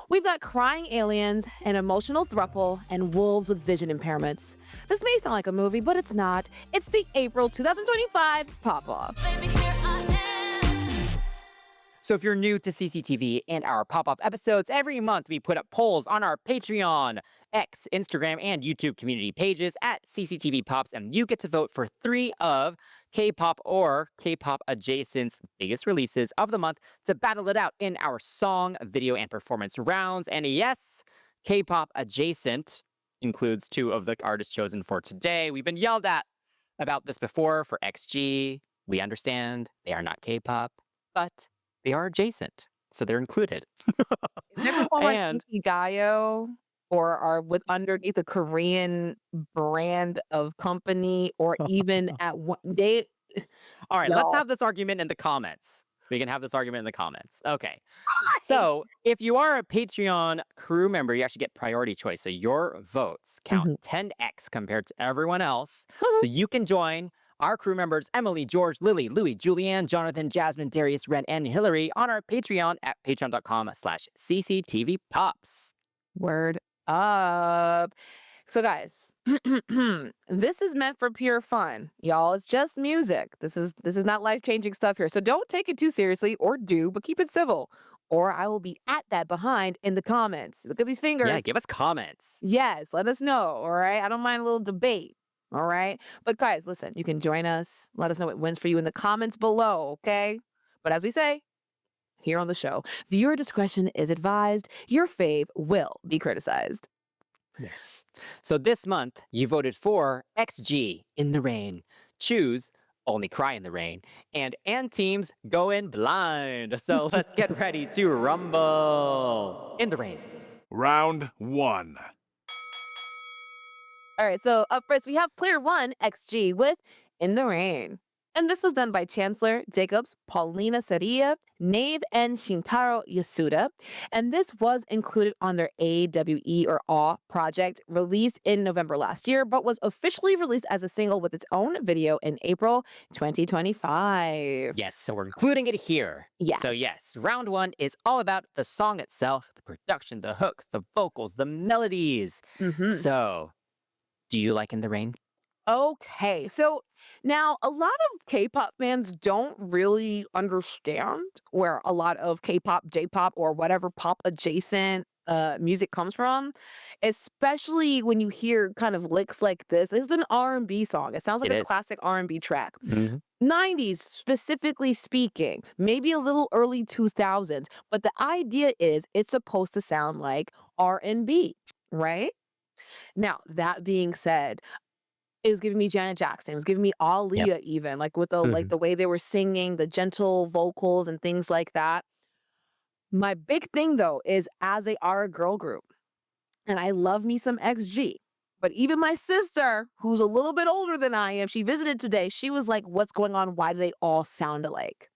We've got crying aliens, an emotional throuple, and wolves with vision impairments. This may sound like a movie, but it's not. It's the April 2025 pop-off. So if you're new to CCTV and our pop-off episodes, every month we put up polls on our Patreon, X, Instagram, and YouTube community pages at CCTV Pops, and you get to vote for 3 of K-pop or K-pop adjacent's biggest releases of the month to battle it out in our song, video, and performance rounds. And yes, K-pop adjacent includes 2 of the artists chosen for today. We've been yelled at about this before for XG. We understand they are not K-pop, but they are adjacent, so they're included. If they perform like And Ikigayo or are with underneath a Korean brand of company or even at one they all right, let's y'all, have this argument in the comments. We can have this argument in the comments. Okay. I So if you are a Patreon crew member, you actually get priority choice. So your votes count Mhm. 10x compared to everyone else. So you can join our crew members, Emily, George, Lily, Louie, Julianne, Jonathan, Jasmine, Darius, Ren, and Hillary on our Patreon at patreon.com/CCTVPops. Word up. So guys, this is meant for pure fun. Y'all, it's just music. This is not life-changing stuff here. So don't take it too seriously or do, but keep it civil. Or I will be at that behind in the comments. Look at these Yeah, fingers. give us comments. Yes, let us know. All right. I don't mind a little debate. All right. But guys, listen, you can join us. Let us know what wins for you in the comments below. Okay. But as we say here on the show, viewer discretion is advised. Your fave will be criticized. Yes. So this month, you voted for XG, In the Rain, Choose, Only Cry in the Rain, and Teams Going Blind. So let's get ready to rumble. In the Rain. Round 1. All right. So up first, we have player 1, XG, with In the Rain. And this was done by Chancellor, Jacobs, Paulina Saria, Nave, and Shintaro Yasuda. And this was included on their AWE or AW project released in November last year, but was officially released as a single with its own video in April 2025. Yes, so we're including it here. So yes, round 1 is all about the song itself, the production, the hook, the vocals, the melodies. Mhm. So, do you like In the Rain? Okay, so now a lot of K-pop fans don't really understand where a lot of K-pop, J-pop, or whatever pop adjacent music comes from, especially when you hear kind of licks like this. It's an R&B song. It sounds like It a is. classic R&B track. Mhm. 90s specifically speaking, maybe a little early 2000s, but the idea is it's supposed to sound like R&B, right? Now, that being said, it was giving me Janet Jackson. It was giving me Yep. Aaliyah even, like with the Mhm. the way they were singing, the gentle vocals and things like that. My big thing though is as they are a girl group, and I love me some XG. But even my sister, who's a little bit older than I am, she visited today. She was like, "What's going on? Why do they all sound alike?"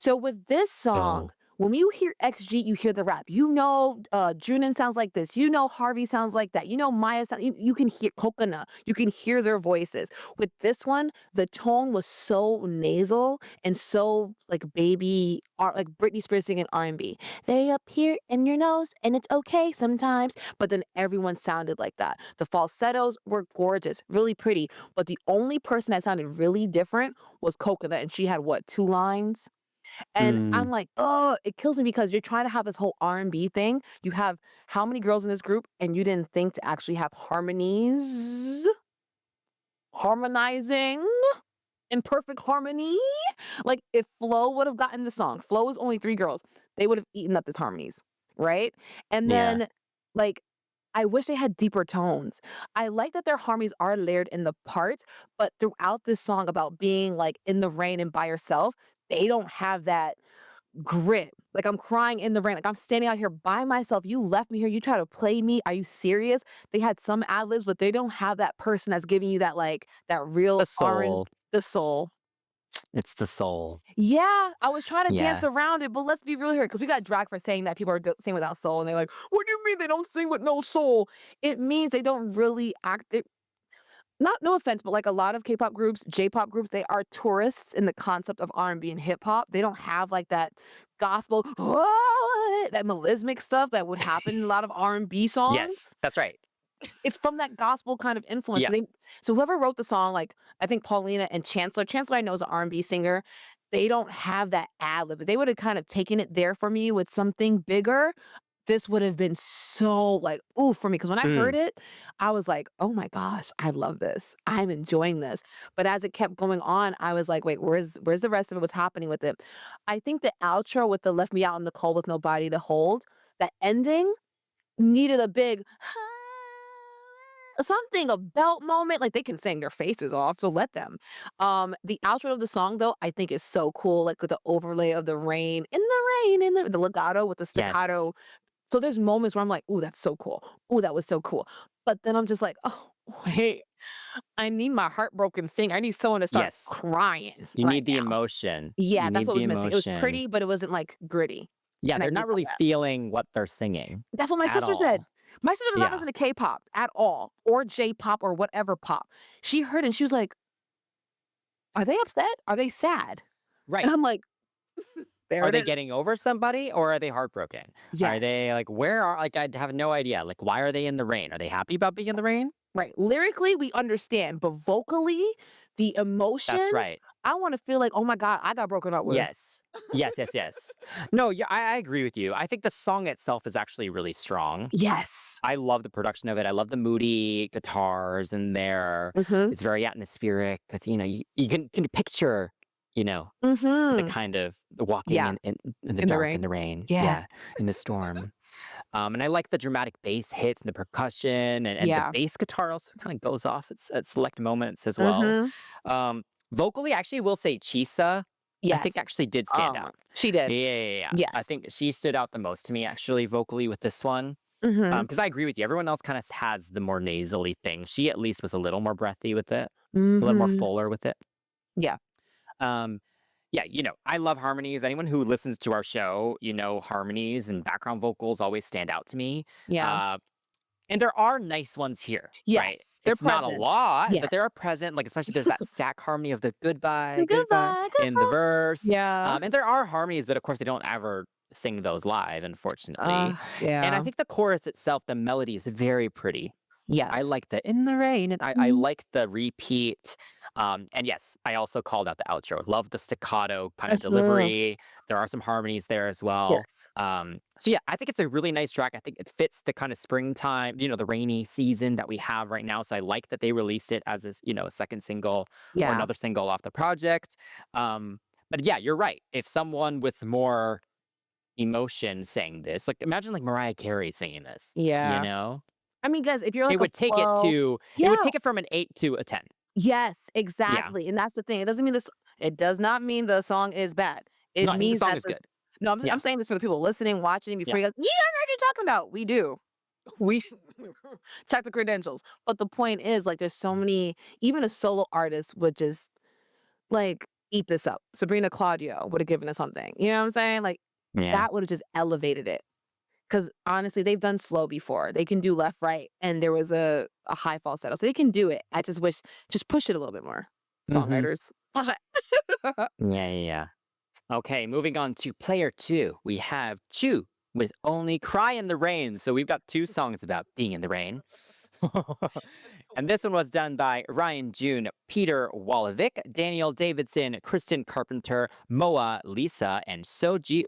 So with this song, Oh. when you hear XG, you hear the rap. You know, Junin sounds like this. You know, Harvey sounds like that. You know, Maya sound. You can hear Coconut. You can hear their voices. With this one, the tone was so nasal and so like baby, like Britney Spears singing R&B. They up here in your nose, and it's okay sometimes. But then everyone sounded like that. The falsettos were gorgeous, really pretty. But the only person that sounded really different was Coconut, and she had what, 2 lines? And I'm Mm. like, "Oh, it kills me because you're trying to have this whole R&B thing. You have how many girls in this group, and you didn't think to actually have harmonizing in perfect harmony? Like, if Flo would have gotten the song, Flo was only 3 girls, they would have eaten up these harmonies, right? And Yeah. then, like, I wish they had deeper tones. I like that their harmonies are layered in the parts, but throughout this song about being, like, in the rain and by yourself, they don't have that grit. Like, I'm crying in the rain, like, I'm standing out here by myself. You left me here, you try to play me. Are you serious? They had some ad-libs, but they don't have that person that's giving you that, like, that real The soul. the soul. It's the soul. Yeah, I was trying to dance Yeah. around it, but let's be real here, because we got dragged for saying that people are sing without soul, and they're like, "What do you mean they don't sing with no soul?" It means they don't really act it. not no offense, but like a lot of K-pop groups, J-pop groups, they are tourists in the concept of R&B and hip hop. They don't have like that gospel, that melismic stuff that would happen in a lot of R&B songs. Yes, that's right. It's from that gospel kind of influence. Yeah. So whoever wrote the song, like I think Paulina and Chancellor I know is an R&B singer. They don't have that ad lib. They would have kind of taken it there for me with something bigger. This would have been so like, ooh, for me. Because when I heard Mm, it, I was like, oh my gosh, I love this. I'm enjoying this. But as it kept going on, I was like, wait, where's the rest of it? What's happening with it? I think the outro with the left me out in the cold with nobody to hold, that ending needed a big something, a belt moment. Like they can sing their faces off, so let them. The outro of the song though, I think is so cool, like with the overlay of the rain, in the rain, in the legato with the yes. staccato. So there's moments where I'm like, "Ooh, that's so cool. Ooh, that was so cool." But then I'm just like, "Oh, wait, I need my heartbroken sing. I need someone to start Yes. crying You right need the now." emotion. Yeah, You that's need what the was missing. It was emotion. pretty, but it wasn't like gritty, Yeah, and I they're need not all really that. feeling what they're singing That's what my at sister said. all. My sister does not Yeah, listen to K-pop at all or J-pop or whatever pop. She heard it and she was like, "Are they upset? Are they sad?" And right. I'm like, "There Are it they is." getting over somebody or are they heartbroken? Are Yes. they like, where are, like, I have no idea. Like, why are they in the rain? Are they happy about being in the rain? Right. Lyrically, we understand, but vocally, the That's emotion, right. I wanna feel like, "Oh my god, I got broken up with." Yes. Yes, yes, yes. No, yeah, I agree with you. I think the song itself is actually really strong. Yes. I love the production of it. I love the moody guitars in there. Mhm. It's very atmospheric. With, you can picture, you know, the Mhm. kind of the walking Yeah, in the in the dark, in rain. the rain. Yes. Yeah, in the storm. And I like the dramatic bass hits and the percussion and the Yeah. bass guitar also kind of goes off at select moments as well. Mhm. Um, vocally, I actually will say Chisa, I think Yes. actually did stand out. She Yeah, did. yeah, yeah, yeah. I Yes. think she stood out the most to me actually vocally with this one. Mhm. Because I agree with you. Everyone else kind of has the more nasally thing. She at least was a little more breathy with it, a little more Mhm. fuller with it. Yeah. Um, yeah, I love harmonies. Anyone who listens to our show, harmonies and background vocals always stand out to me. Yeah. Uh, and there are nice ones here, right? Yes. They're It's not a present. lot, Yes. but they are present. Like, especially there's that stack harmony of the goodbye, goodbye Goodbye, in the goodbye. verse. Yeah. And there are harmonies, but of course, they don't ever sing those live, unfortunately. And I Yeah. think the chorus itself, the melody is very pretty. I Yes. like the in the rain, and I Mhm. like the repeat. And yes, I also called out the outro. Love the staccato kind of Mhm. delivery. There are some harmonies there as well. Yes. So yeah, I think it's a really nice track. I think it fits the kind of springtime, the rainy season that we have right now. So I like that they released it as a second single or Yeah. another single off the project. Um, but yeah, you're right. If someone with more emotion sang this, like imagine like Mariah Carey singing this, you Yeah. know? I mean, guys, if you're It like a would take it flow. to it Yeah. would take it from an 8 to a 10. Yes, Yeah. exactly, and that's the thing. It doesn't mean this. It does not mean the song is bad. It No, I think the means song that is this. good. No, I'm Yeah. saying this for the people listening, watching Yeah. before you go, "You don't know what you're talking about." We do. We check the credentials. But the point is, like, there's so many even a solo artist would just, like, eat this up. Sabrina Claudio would have given us something. You know what I'm saying? Like, Yeah. that would have just elevated it. Because honestly, they've done slow before. They can do left, right, and there was a high falsetto, so they can do it. I just wish just push it a little bit more, Mhm. songwriters. Push it. Yeah, yeah, yeah. Okay, moving on to player 2. We have CHUU with Only Cry in the Rain. So we've got 2 songs about being in the rain. And this one was done by Ryan June, Peter Wolovic, Daniel Davidson, Kristen Carpenter, Moa Lisa, and Soji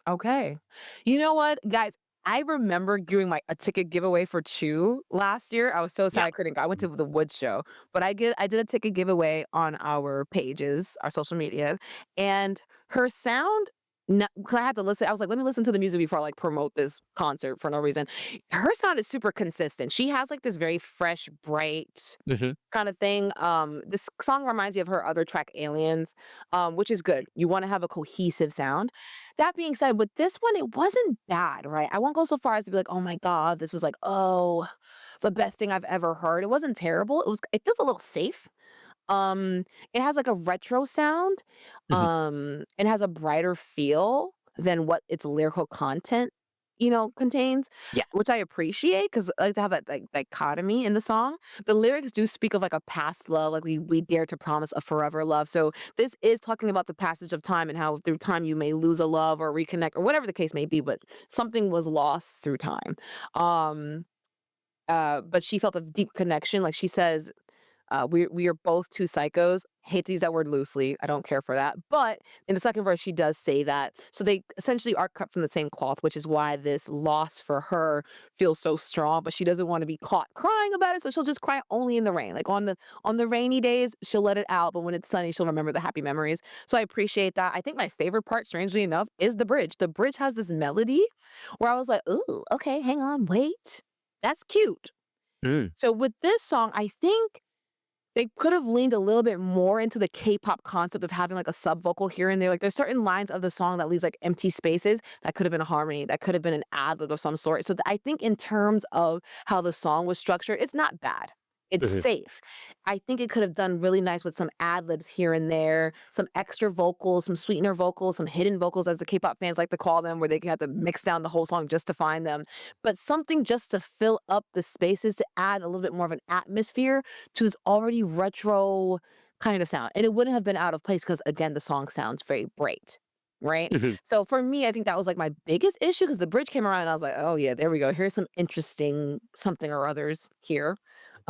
Okay. You know what, guys? I remember doing a ticket giveaway for Chew last year. I was so sad Yeah. I couldn't go. I went to the Woods show, but I did a ticket giveaway on our pages, our social media, and her sound. No, 'cause I had to listen. I was like, let me listen to the music before I like promote this concert for no reason. Her sound is super consistent. She has like this very fresh, bright Mhm. kind of thing. This song reminds me of her other track, Aliens, which is good. You want to have a cohesive sound. That being said, with this one, it wasn't bad, right? I won't go so far as to be like, oh my God, this was like, oh, the best thing I've ever heard. It wasn't terrible. It feels a little safe. It has like a retro sound. Mhm. It has a brighter feel than what its lyrical content contains, Yeah. which I appreciate because I like to have that like dichotomy in the song. The lyrics do speak of like a past love, like we dare to promise a forever love. So this is talking about the passage of time and how through time you may lose a love or reconnect or whatever the case may be, but something was lost through time. Um, but she felt a deep connection. Like she says, we are both two psychos. Hate to use that word loosely. I don't care for that. But in the second verse, she does say that. So they essentially are cut from the same cloth, which is why this loss for her feels so strong. But she doesn't want to be caught crying about it, so she'll just cry only in the rain. Like on the rainy days, she'll let it out, but when it's sunny, she'll remember the happy memories. So I appreciate that. I think my favorite part, strangely enough, is the bridge. The bridge has this melody where I was like, "Ooh, okay, hang on, wait, that's cute." Mm. So with this song, I think they could have leaned a little bit more into the K-pop concept of having, like, a sub vocal here and there. Like, there's certain lines of the song that leaves, like, empty spaces that could have been a harmony, that could have been an ad-lib of some sort. So, I think in terms of how the song was structured, it's not bad. It's Mhm. safe. I think it could have done really nice with some ad-libs here and there, some extra vocals, some sweetener vocals, some hidden vocals, as the K-pop fans like to call them, where they have to mix down the whole song just to find them. But something just to fill up the spaces to add a little bit more of an atmosphere to this already retro kind of sound. And it wouldn't have been out of place because, again, the song sounds very bright, right? Mhm. So for me, I think that was like my biggest issue because the bridge came around and I was like, oh, yeah, there we go. Here's some interesting something or others here.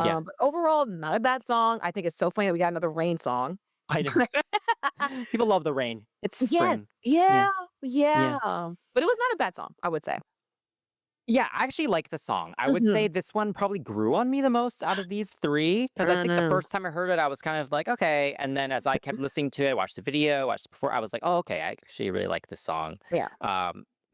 Yeah. But overall, not a bad song. I think it's so funny that we got another rain song. I know. People love the rain. It's Yes. spring. Yeah. Yeah. Yeah. Yeah. But it was not a bad song, I would say. Yeah, I actually like the song. I would say Mhm. this one probably grew on me the most out of these three because I think the Mhm. first time I heard it, I was kind of like, okay. And then as I kept listening to it, watched the video, watched before, I was like, oh, okay, I actually really like this song. Yeah.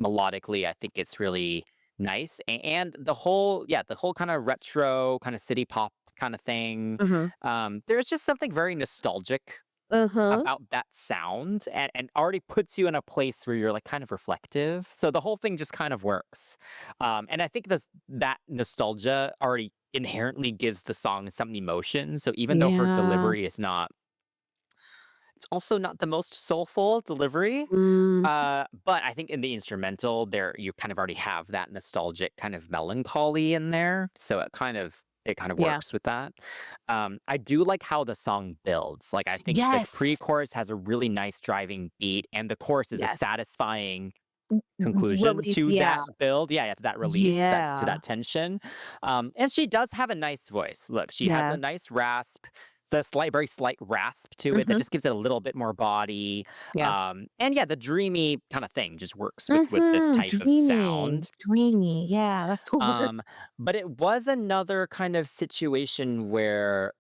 Melodically, I think it's really nice. And the whole kind of retro, kind of city pop kind of thing. Mhm. There's just something very nostalgic Mhm. about that sound and already puts you in a place where you're like kind of reflective. So the whole thing just kind of works. And I think that nostalgia already inherently gives the song some emotion. So even though her Yeah. delivery is not, it's also not the most soulful delivery. Mm. But I think in the instrumental, there you kind of already have that nostalgic kind of melancholy in there. So it kind of Yeah. works with that. I do like how the song builds. Like I think the Yes. pre-chorus has a really nice driving beat, and the chorus is a Yes. satisfying conclusion Release, to yeah. that build. Yeah, yeah, to that release, to Yeah. that tension. And she does have a nice voice. Look, she has Yeah. a nice rasp. It's a very slight rasp to it that Mhm. just gives it a little bit more body. Yeah. And yeah, the dreamy kind of thing just works with this Mhm. type of Dreamy. sound. Dreamy. Yeah, that's the word. Um, but it was another kind of situation where,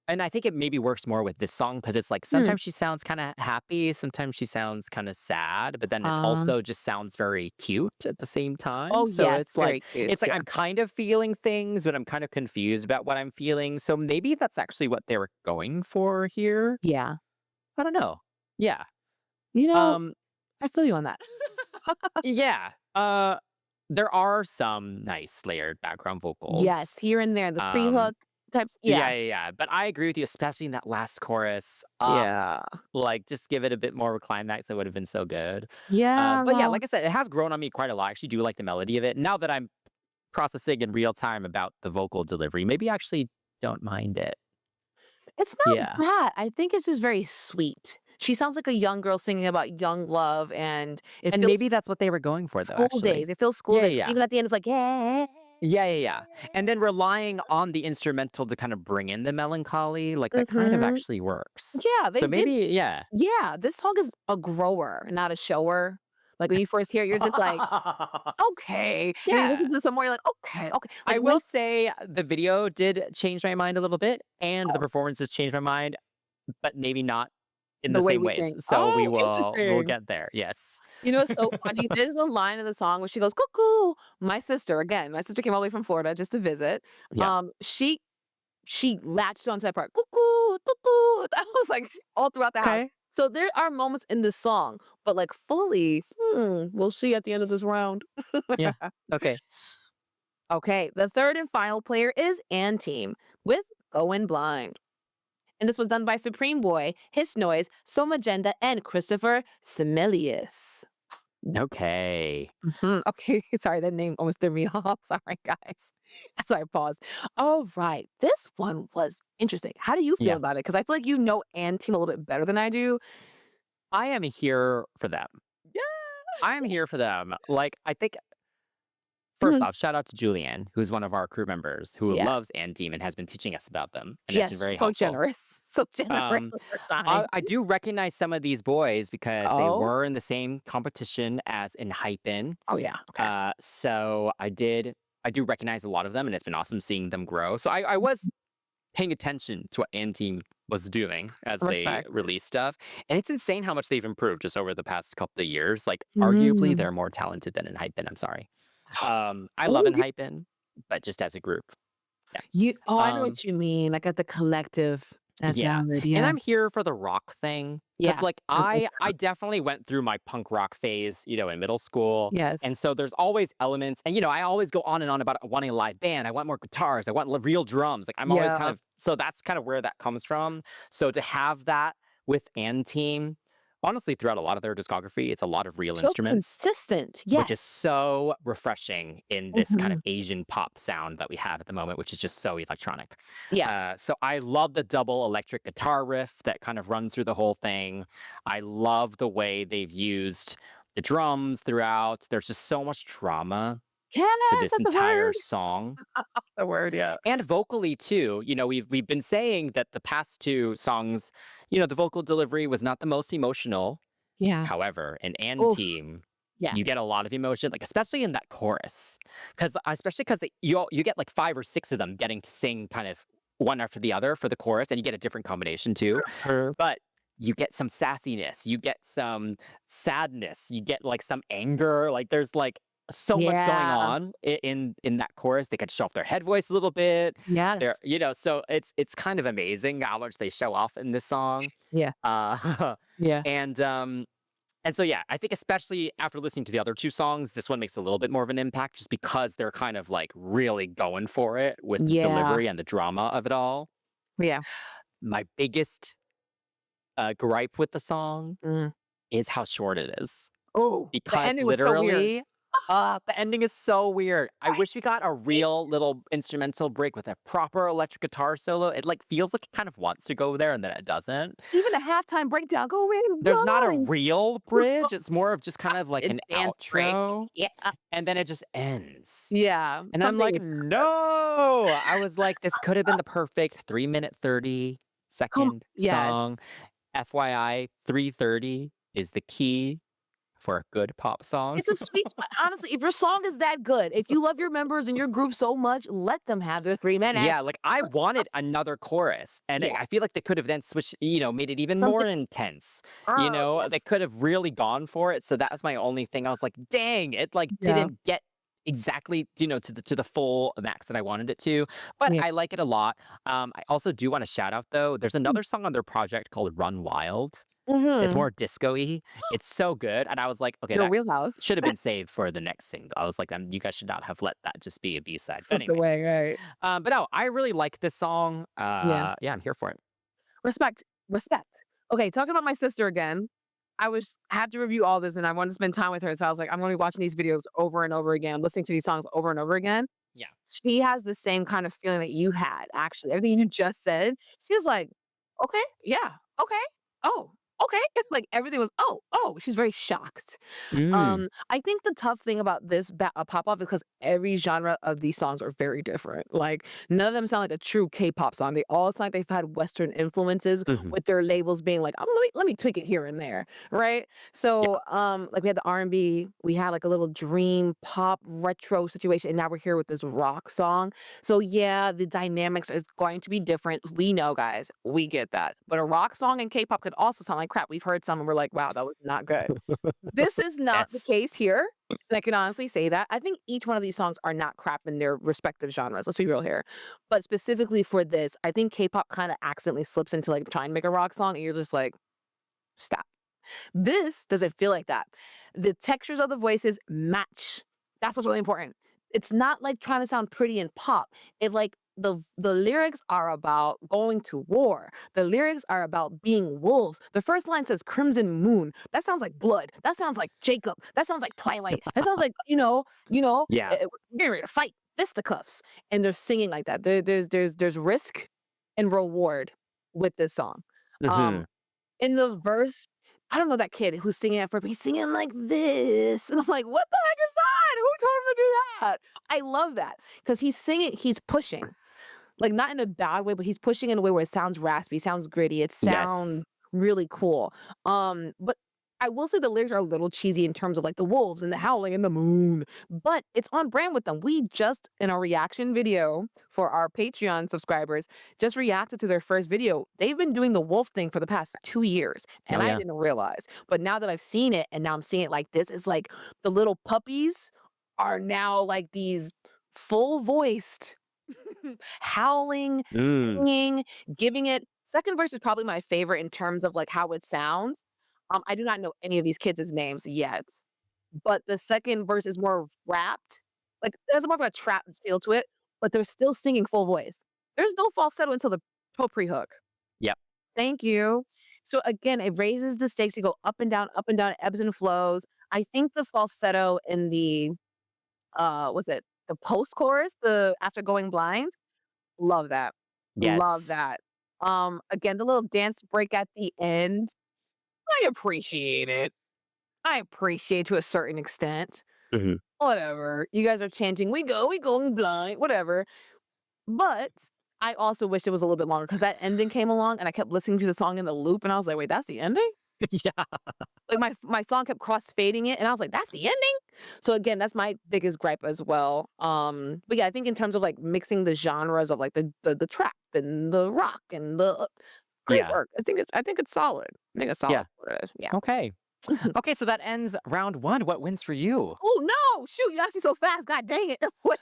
and I think it maybe works more with this song because it's like Hmm. sometimes she sounds kind of happy, sometimes she sounds kind of sad, but then it's Um, also just sounds very cute at the same time. oh, So yes, it's like very cute. it's like Yeah. I'm kind of feeling things, but I'm kind of confused about what I'm feeling. So maybe that's actually what they were going for here. Yeah. I don't know. Yeah. You know, Um. I feel you on that. Yeah. There are some nice layered background Yes, vocals. here and there, the Um, pre-hook types. Yeah, Yeah. yeah, yeah. But I agree with you, especially in that last chorus. Yeah. Like just give it a bit more of a climax. It would have been so good. But yeah, Yeah. like I said, it has grown on me quite a lot. I actually do like the melody of it. Now that I'm processing in real time about the vocal delivery, maybe I actually don't mind it. It's not Yeah. bad. I think it's just very sweet. She sounds like a young girl singing about young love, and it And feels maybe that's what they were going for though, school actually. days. It feels school Yeah, days. yeah, yeah. Even at the end, it's like, yeah. Yeah, yeah, yeah. And then relying on the instrumental to kind of bring in the melancholy, like that kind of Mhm. actually works. Yeah, they So did. maybe, yeah. Yeah, this song is a grower, not a shower. Like when you first hear it, you're just like, okay. And then you Yeah. listen to some more, you're like, okay, okay. I Like will when say the video did change my mind a little bit, and the oh, performances changed my mind, but maybe not in the the way same we ways. think. So Oh, we'll interesting. get there. Yes. You know, it's so funny. There's a line in the song where she goes, cuckoo. My sister, again, my sister came all the way from Florida just to visit. Yeah. She latched onto that part. Cuckoo, cuckoo. That was like all throughout the house. Okay. So there are moments in this song, but like fully, we'll see at the end of this round. Yeah. Okay. Okay, the third and final player is Ann Team with Going Blind. And this was done by Supreme Boy, His Noise, So Magenda, and Christopher Semelius. Okay. Okay, sorry, that name almost threw me off. Sorry, guys. That's why I paused. All right, this one was interesting. How do you feel Yeah. about it? Because I feel like you know Ann Team a little bit better than I do. I am here for them. Yeah. I am here for them. Like, I think first Mhm. off, shout out to Julianne, who's one of our crew members who Yes. loves and Team and has been teaching us about them, and it's been Yes. very So helpful. generous. So generous Um, with her time. I do recognize some of these boys because they Oh. were in the same competition as in Hypen. Oh yeah. Okay. So I do recognize a lot of them, and it's been awesome seeing them grow. So I was paying attention to what N Team was doing as they Respect. release stuff, and it's insane how much they've improved just over the past couple of years. Like, arguably, Mm. they're more talented than in Hypen. I'm sorry. I love Oh, in Hypen, but just as a group, yeah. I know Um, what you mean. Like at the collective. That's Yeah, valid. and Yeah. I'm here for the rock thing because, Yeah. like, I was gonna I definitely went through my punk rock phase, in middle school, and Yes. so there's always elements, and I always go on and on about wanting a live band. I want more guitars. I want real drums. Like, I'm always kind Yeah. of so that's kind of where that comes from. So to have that with and team, honestly, throughout a lot of their discography, it's a lot of real So instruments, consistent. which is Yes. so refreshing in this kind of Mhm. Asian pop sound that we have at the moment, which is just so electronic. Yes. So I love the double electric guitar riff that kind of runs through the whole thing. I love the way they've used the drums throughout. There's just so much drama to Yes, this that's the entire word. song. The word, yeah. And vocally too, we've been saying that the past two songs, the vocal delivery was not the most emotional. Yeah. However, in And Oof. Team, Yeah. you get a lot of emotion, like especially in that chorus, because you get like 5 or 6 of them getting to sing kind of one after the other for the chorus, and you get a different combination too. Mhm. But you get some sassiness, you get some sadness, you get like some anger. Like there's like so much going Yeah. on in that chorus. They could show off their head voice a little bit. Yes. So it's kind of amazing how much they show off in this song. Yeah. Uh, Yeah. and so, yeah, I think especially after listening to the other two songs, this one makes a little bit more of an impact just because they're kind of like really going for it with the Yeah. delivery and the drama of it all. Yeah. My biggest gripe with the song Mm. is how short it is Oh, the because ending was so weird. literally the ending is so weird. I wish we got a real little instrumental break with a proper electric guitar solo. It like feels like it kind of wants to go there and then it doesn't. Even a halftime breakdown. Go in, There's not a guys. real bridge. It's more of just kind of like A an dance break. outro, Yeah. and then it just ends. Yeah. And I'm like, Something. no. I was like, this could have been the perfect 3 minute 30 second song. Yes. FYI, 3:30 is the key for a good pop song. It's a sweet spot. Honestly, if your song is that good, if you love your members and your group so much, let them have their 3 minutes. Yeah, like I wanted another chorus, and Yeah. I feel like they could have then switched, made it even more Something. intense. Oh, They yes. could have really gone for it. So that was my only thing. I was like, dang, it like Yeah. didn't get exactly, to the full max that I wanted it to. But Yeah. I like it a lot. I also do want to shout out though. There's another song on their project called Run Wild. It's Mhm. more disco-y. It's so good. And I was like, okay, Your that wheelhouse. should have been saved for the next single. I was like, you guys should not have let that just be a B-side. But Slipped anyway. away, right? But no, I really like this song. Yeah. Yeah, I'm here for it. Respect. Respect. Okay, talking about my sister again. Had to review all this and I wanted to spend time with her. So I was like, I'm gonna be watching these videos over and over again, listening to these songs over and over again. Yeah. She has the same kind of feeling that you had, actually. Everything you just said. She was like, okay, yeah, okay, oh, okay. Like everything was, oh, she's very shocked. Mm. I think the tough thing about this pop off is because every genre of these songs are very different. Like none of them sound like a true K-pop song. They all sound like they've had Western influences Mhm. with their labels being like, let me tweak it here and there, right? So, like we had the R&B, we had like a little dream pop retro situation, and now we're here with this rock song. So yeah, the dynamics is going to be different. We know, guys, we get that. But a rock song and K-pop could also sound like crap. We've heard some and we're like, wow, that was not good. This is not the Yes. case here. And I can honestly say that. I think each one of these songs are not crap in their respective genres. Let's be real here. But specifically for this, I think K-pop kind of accidentally slips into like trying to make a rock song, and you're just like, stop. This doesn't feel like that. The textures of the voices match. That's what's really important. It's not like trying to sound pretty and pop. It like the lyrics are about going to war. The lyrics are about being wolves. The first line says crimson moon. That sounds like blood. That sounds like Jacob. That sounds like Twilight. That sounds like, Yeah. we're getting ready to fight fisticuffs. And they're singing like that. There's risk and reward with this song. Hmm. In the verse, I don't know that kid who's singing at first, but he's singing like this. And I'm like, what the heck is that? Who told him to do that? I love that because he's singing, he's pushing. Like, not in a bad way, but he's pushing in a way where it sounds raspy, sounds gritty, it sounds Yes. really cool. But I will say the lyrics are a little cheesy in terms of like the wolves and the howling and the moon, but it's on brand with them. We just, in our reaction video for our Patreon subscribers, just reacted to their first video. They've been doing the wolf thing for the past 2 years, and Oh, I yeah. didn't realize. But now that I've seen it, and now I'm seeing it like this, it's like the little puppies are now like these full voiced howling, Mm. singing, giving it. Second verse is probably my favorite in terms of like how it sounds. I do not know any of these kids' names yet, but the second verse is more rapped. Like there's more of a trap feel to it, but they're still singing full voice. There's no falsetto until the pre-hook. Yep. Thank you. So again, it raises the stakes. You go up and down, ebbs and flows. I think the falsetto in the was it the post chorus, the after going blind? Love that. Love Yes. that. Again, the little dance break at the end, I appreciate it. I appreciate it to a certain extent. Hmm. Whatever. You guys are chanting, we going blind, whatever. But I also wish it was a little bit longer because that ending came along and I kept listening to the song in the loop and I was like, wait, that's the ending? Yeah. Like my song kept cross fading it and I was like, that's the ending? So again, that's my biggest gripe as well. But yeah, I think in terms of like mixing the genres of like the trap and the rock and the great Yeah. work. I think it's solid. I think it's solid Yeah. for what it is. Yeah. Okay. Okay, so that ends round one. What wins for you? Oh no! Shoot, you asked me so fast. God dang it. Wait.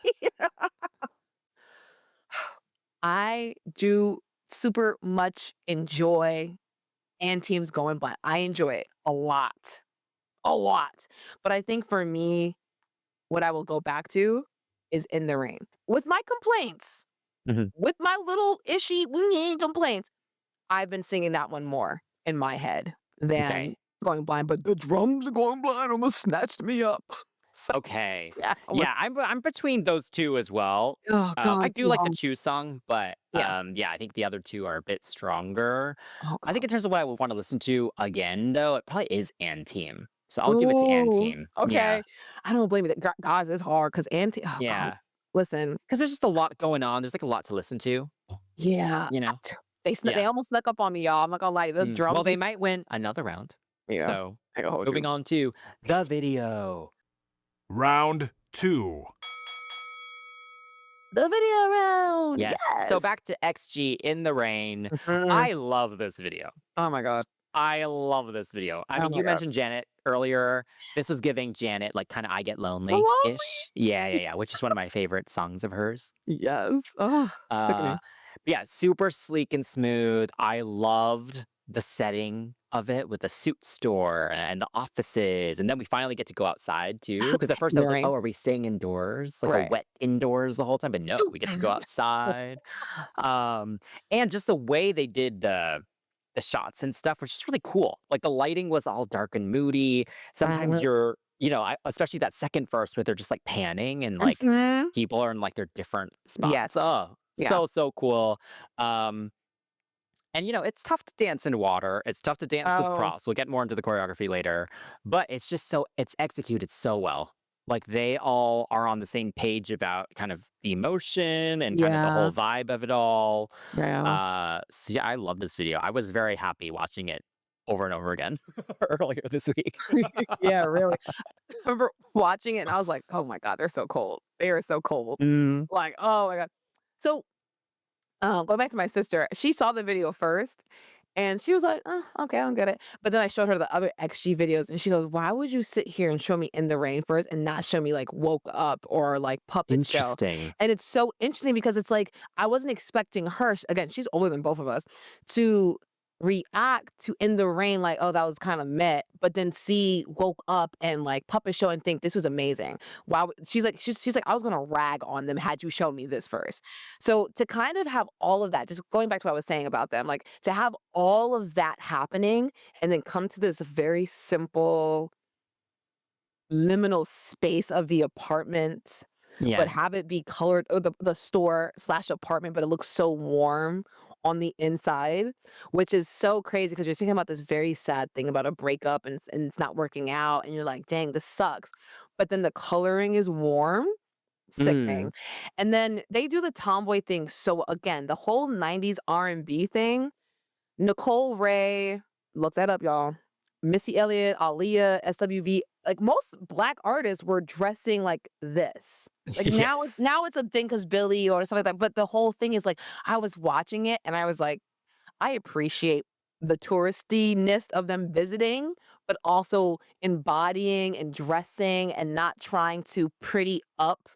I do super much enjoy and teams going blind. I enjoy it a lot. A lot. But I think for me, what I will go back to is In the Rain. With my complaints, Mhm. with my little ishy complaints, I've been singing that one more in my head than Okay. going blind. But the drums are going blind almost snatched me up. So Okay. yeah, Yeah, almost. I'm between those two as well. Oh I God, do too like the hard. CHUU song, but Yeah. yeah, I think the other two are a bit stronger. Oh I think God. in terms of what I would want to listen to again, though, it probably is "And Team." So I'll give it to "And Ooh, Team." Yeah, okay. I don't blame you. That guys, it's hard because anti. Oh God, yeah. listen. Because there's just a lot going on. There's like a lot to listen to. Yeah, You know. they Yeah. almost snuck up on me, y'all. I'm not gonna lie. The Well, drums. they might win another round. Yeah, So I can hold moving you. on to the video. Round 2. The video round. Yes. So Yes. back to XG in the rain. Mhm. I love this video. Oh my God. I love this video. I Oh mean, my you God. mentioned Janet earlier. This was giving Janet like kind of I Get So Lonely-ish. Yeah, which is one of my favorite songs of hers. Yes. Oh, Uh sickening. but yeah, super sleek and smooth. I loved the setting of it with the suit store and the offices. And then we finally get to go outside too. Because at first I was like, Right. oh, are we staying indoors? Like a Right. wet indoors the whole time? But no, we get to go outside. And just the way they did the shots and stuff was just really cool. Like the lighting was all dark and moody. Sometimes you're, especially that second verse where they're just like panning and like Mhm. people are in like their different spots. Yes. Oh, Yeah. so cool. And it's tough to dance in water. It's tough to dance with Oh, props. We'll get more into the choreography later, but it's executed so well. Like they all are on the same page about kind of the emotion and kind of the yeah. whole vibe of it all. Yeah. So yeah, I love this video. I was very happy watching it over and over again earlier this week. Yeah, really. I remember watching it and I was like, oh my God, they're so cold. They are so cold. Mm, Like, oh my God. So going back to my sister, she saw the video first and she was like, oh, okay, I don't get it. But then I showed her the other XG videos and she goes, why would you sit here and show me In the Rain first and not show me like Woke Up or like Puppet Show? interesting. And it's so interesting because it's like, I wasn't expecting her, again, she's older than both of us, to react to In the Rain like, oh, that was kind of meh, but then see woke up and like Puppet Show and think this was amazing. Wow, she's like, I was gonna rag on them had you show me this first. So to kind of have all of that, just going back to what I was saying about them, like to have all of that happening and then come to this very simple liminal space of the apartment, but Yeah. have it be colored, or the store slash apartment, but it looks so warm on the inside, which is so crazy because you're thinking about this very sad thing about a breakup and it's not working out, and you're like, dang, this sucks. But then the coloring is warm, Mm. sickening. And then they do the tomboy thing. So again, the whole 90s R&B thing, Nicole Ray, look that up, y'all. Missy Elliott, Aaliyah, SWV, like most black artists were dressing like this. Like Yes. now it's a thing because Billy or something like that. But the whole thing is like I was watching it and I was like, I appreciate the touristiness of them visiting, but also embodying and dressing and not trying to pretty up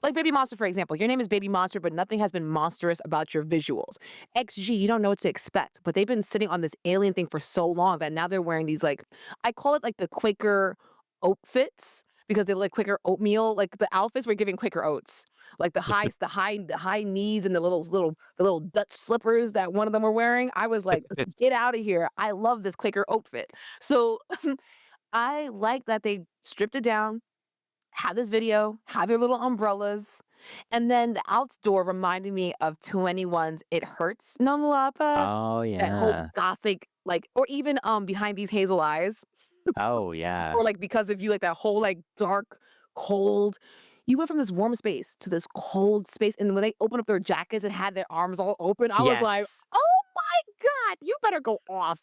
like Baby Monster, for example. Your name is Baby Monster, but nothing has been monstrous about your visuals. XG, you don't know what to expect, but they've been sitting on this alien thing for so long that now they're wearing these like, I call it like the Quaker oat fits because they look like Quaker oatmeal. Like the outfits were giving Quaker oats, like the high knees and the little Dutch slippers that one of them were wearing. I was like, get out of here! I love this Quaker oat fit. So I like that they stripped it down, have this video, have your little umbrellas, and then the outdoor reminded me of 2NE1's It Hurts No Mulapa, Oh, that whole yeah. gothic, like, or even Behind These Hazel Eyes, Oh, yeah. or like Because of You, like that whole like dark, cold. You went from this warm space to this cold space, and when they opened up their jackets and had their arms all open, I was like, Yes. "Oh my god, you better go off."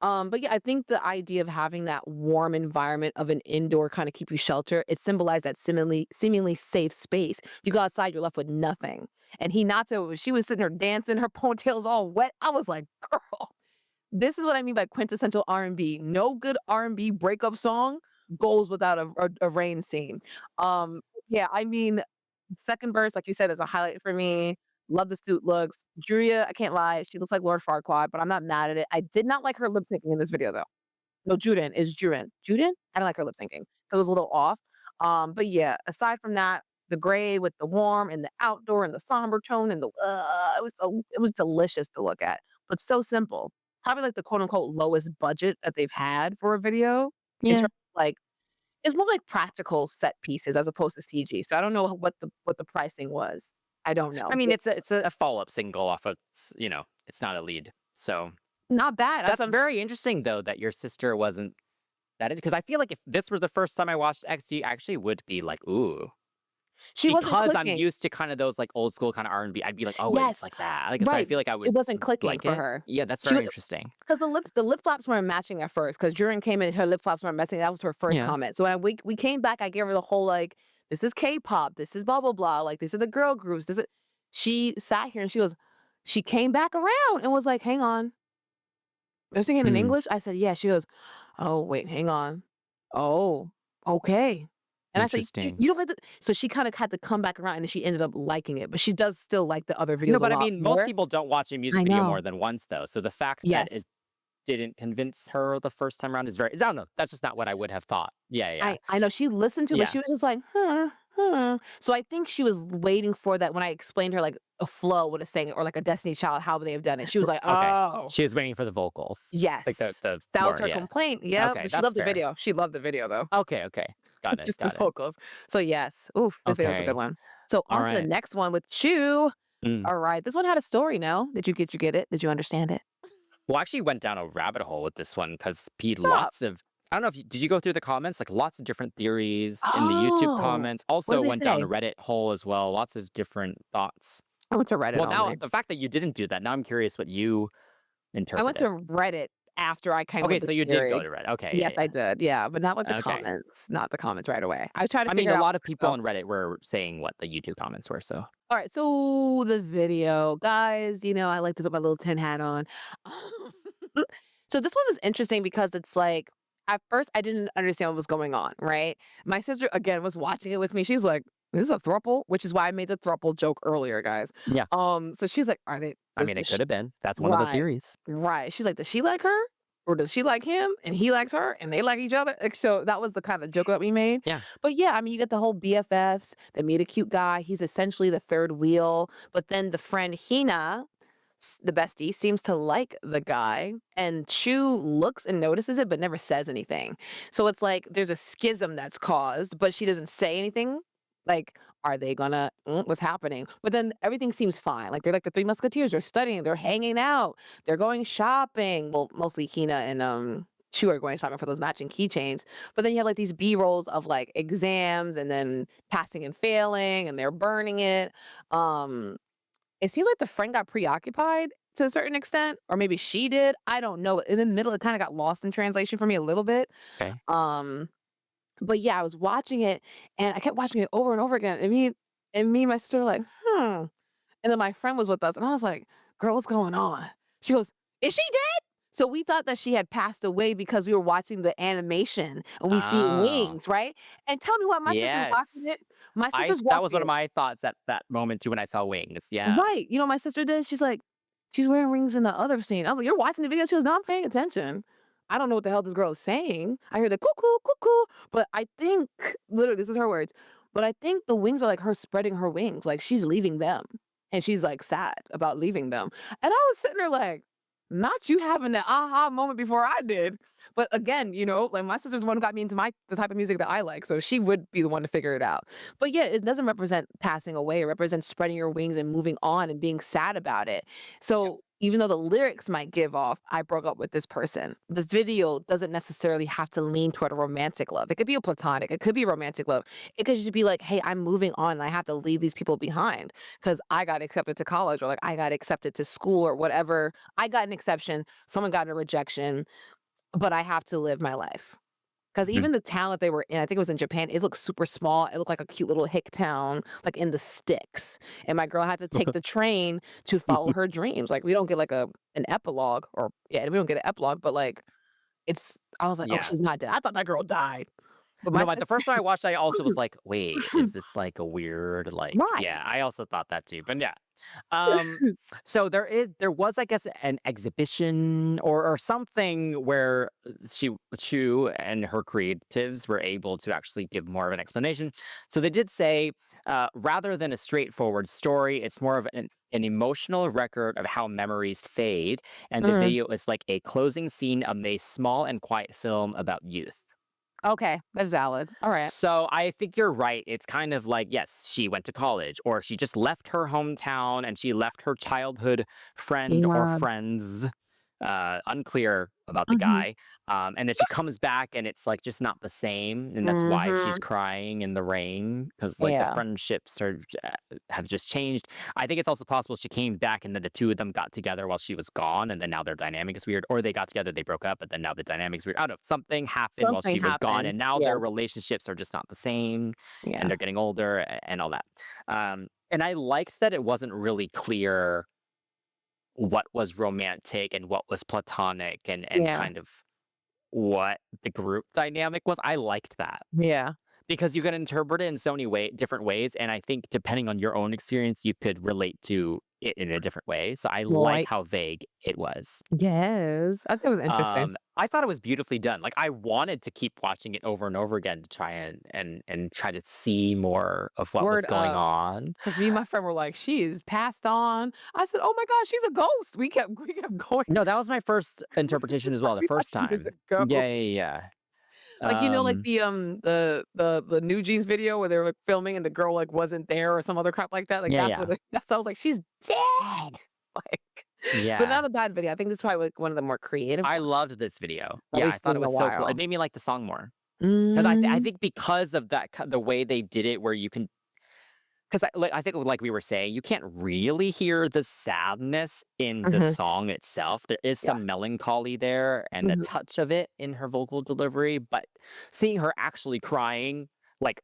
But yeah, I think the idea of having that warm environment of an indoor kind of keep you shelter, it symbolized that seemingly safe space. You go outside, you're left with nothing. And Hinata, she was sitting there dancing, her ponytail's all wet. I was like, girl, this is what I mean by quintessential R&B. No good R&B breakup song goes without a rain scene. Yeah, I mean, second verse, like you said, is a highlight for me. Love the suit looks. Julia, I can't lie, she looks like Lord Farquaad, but I'm not mad at it. I did not like her lip syncing in this video though. No, Juden is Juden. Juden? I don't like her lip syncing. It was a little off. But yeah, aside from that, the gray with the warm and the outdoor and the somber tone and it was delicious to look at, but so simple. Probably like the quote unquote lowest budget that they've had for a video in terms Yeah. of like it's more like practical set pieces as opposed to CG. So I don't know what the pricing was. I don't know. I mean, But it's a follow-up single off of, it's not a lead. So not bad. That's that's some very interesting, though, that your sister wasn't that because I feel like if this were the first time I watched XG, I actually would be like, "Ooh." she wasn't Because I'm clicking. used to kind of those, like, old school kinda R&B, I'd be like, "Oh, it's Yes, like that." Like, so I right. feel like I It would wasn't clicking like for it. her. Yeah, that's She very interesting. because the lip flaps weren't matching at first. Because Jaren came in, her lip flaps weren't matching. That was her first Yeah. comment. So when we came back, I gave her the whole like, this is K-pop, this is blah blah blah, like these are the girl groups. This is she sat here and she came back around and was like, hang on. They're singing in Hmm, English? I said, yeah. She goes, oh, wait, hang on. Oh, okay. And I said, interesting. you don't have to. So she kind of had to come back around and she ended up liking it, but she does still like the other No, videos a but I lot mean, most more. people don't watch a music I video more know. than once, though, so the fact that Yes. it didn't convince her the first time around is very I don't know, that's just not what I would have thought. Yeah, yeah, I know she listened to it, but yeah. she was just like, "Huh, huh." So I think she was waiting for that when I explained her like a flow would have sang it or like a Destiny Child, how they have done it. She was like, Okay. "Oh, She was waiting for the vocals. Like, yes." the That was more her yeah. complaint. Yeah, Okay, but she that's loved the fair. video. She loved the video though. Okay, okay. Got it, Just the got it. vocals. So yes. Oof, this video is a good Okay. one. So on to the Alright. next one with CHUU. Mm. All right. This one had a story, no? Did you get it? Did you understand it? Well, I actually went down a rabbit hole with this one because Pete, Stop. lots of I don't know if did you go through the comments? Like lots of different theories in the YouTube Oh, comments. what Also did went they down a say? Reddit hole as well. Lots of different thoughts. I went to Reddit Well, now only. the fact that you didn't do that, now I'm curious what you I went interpreted. to Reddit after I came Okay, with so this you did go theory. to Reddit. Okay, Yes, yeah, I did. Yeah, but not with the yeah. Okay. comments. Not the comments right away. I tried to I mean, figure a it out lot of people myself. on Reddit were saying what the YouTube comments were, so All right, so the video, guys, I like to put my little tin hat on. So this one was interesting because it's like at first I didn't understand what was going on, right? My sister again was watching it with me. She's like, this is a throuple, which is why I made the throuple joke earlier, guys. Yeah. So she's like, are they? I mean, it Does could have been. That's one of the right, theories. right. She's like, does she like her? Or does she like him and he likes her and they like each other? Like, so that was the kind of joke that we made. Yeah. But yeah, I mean, you get the whole BFFs, they meet a cute guy. He's essentially the third wheel. But then the friend Hina, the bestie, seems to like the guy. And CHUU looks and notices it, but never says anything. So it's like there's a schism that's caused, but she doesn't say anything. Like, are they gonna, what's happening? But then everything seems fine. Like, they're like the Three Musketeers. They're studying, they're hanging out, they're going shopping. Well, mostly Hina and CHUU are going shopping for those matching keychains. But then you have like these B rolls of like exams and then passing and failing, and they're burning it. Um, it seems like the friend got preoccupied to a certain extent, or maybe she did. I don't know. In the middle, it kind of got lost in translation for me a little bit. Okay. But yeah, I was watching it and I kept watching it over and over again. And me and my sister were like, And then my friend was with us and I was like, girl, what's going on? She goes, is she dead? So we thought that she had passed away because we were watching the animation and we see Oh, wings, right? And tell me what, my sister's watching yes. it. My sister's That was watching one of it. my thoughts at that moment too when I saw wings. Yeah. Right. You know, my sister did. She's like, she's wearing rings in the other scene. I was like, you're watching the video? She goes, no, I'm paying attention. I don't know what the hell this girl is saying. I hear the cuckoo, cuckoo. But I think, literally, this is her words. But I think the wings are like her spreading her wings. Like she's leaving them. And she's like sad about leaving them. And I was sitting there like, not you having that aha moment before I did. But again, you know, like my sister's the one who got me into the type of music that I like. So she would be the one to figure it out. But yeah, it doesn't represent passing away. It represents spreading your wings and moving on and being sad about it. So even though the lyrics might give off, I broke up with this person, the video doesn't necessarily have to lean toward a romantic love. It could be a platonic, it could be romantic love. It could just be like, hey, I'm moving on and I have to leave these people behind because I got accepted to college or like I got accepted to school or whatever. I got an exception, someone got a rejection, but I have to live my life. Because Mhm. even the town that they were in, I think it was in Japan, it looked super small. It looked like a cute little hick town, like in the sticks. And my girl had to take the train to follow her dreams. Like we don't get like an epilogue, or yeah, we don't get an epilogue, but like I was like, oh, Yeah. she's not dead. I thought that girl died. But No, my but the first time I watched, I also was like, wait, is this like a weird, like, right. yeah, I also thought that too. But yeah. Um, so there was, I guess, an exhibition or something where Chu and her creatives were able to actually give more of an explanation. So they did say, rather than a straightforward story, it's more of an emotional record of how memories fade, and the Mm, video is like a closing scene of a small and quiet film about youth. okay, that's valid. All right. So I think you're right. It's kind of like, yes, she went to college, or she just left her hometown and she left her childhood friend or Yeah. friends. Unclear about the Hmm. guy. And then she comes back and it's like just not the same. And that's why she's Hmm. crying in the rain because like the Yeah. friendships have just changed. I think it's also possible she came back and then the two of them got together while she was gone. And then now their dynamic is weird. Or they got together, they broke up, but then now the dynamic's weird. I don't know. Something happened while Something she was gone. happens. And now Yeah. their relationships are just not the same and Yeah. they're getting older and all that. And I liked that it wasn't really clear what was romantic and what was platonic and Yeah. kind of what the group dynamic was. I liked that Yeah. because you can interpret it in so many different ways, and I think depending on your own experience, you could relate to it in a different way. So I like Right. how vague it was. Yes. I thought it was interesting. I thought it was beautifully done. Like I wanted to keep watching it over and over again to try and try to see more of what was Word going up. on. Because me and my friend were like, she is passed on. I said, oh my gosh, she's a ghost. We kept going. No, that was my first interpretation as well. The We thought first she was a time. ghost. Yeah, yeah, Like, yeah. like the New Jeans video where they were like filming and the girl like wasn't there or some other crap like that. Like Yeah, that's yeah, that's I was like, she's dead. Like, but yeah. not a bad video. I think this is probably like one of the more creative I ones loved this video. that Yeah, we've I thought seen it in a was so cool. It while. made me like the song more because I Mm, think because of that the way they did it, where you can because I think like we were saying, you can't really hear the sadness in the hmm. song itself. There is Yeah. some melancholy there and a Hmm. touch of it in her vocal delivery, but seeing her actually crying, like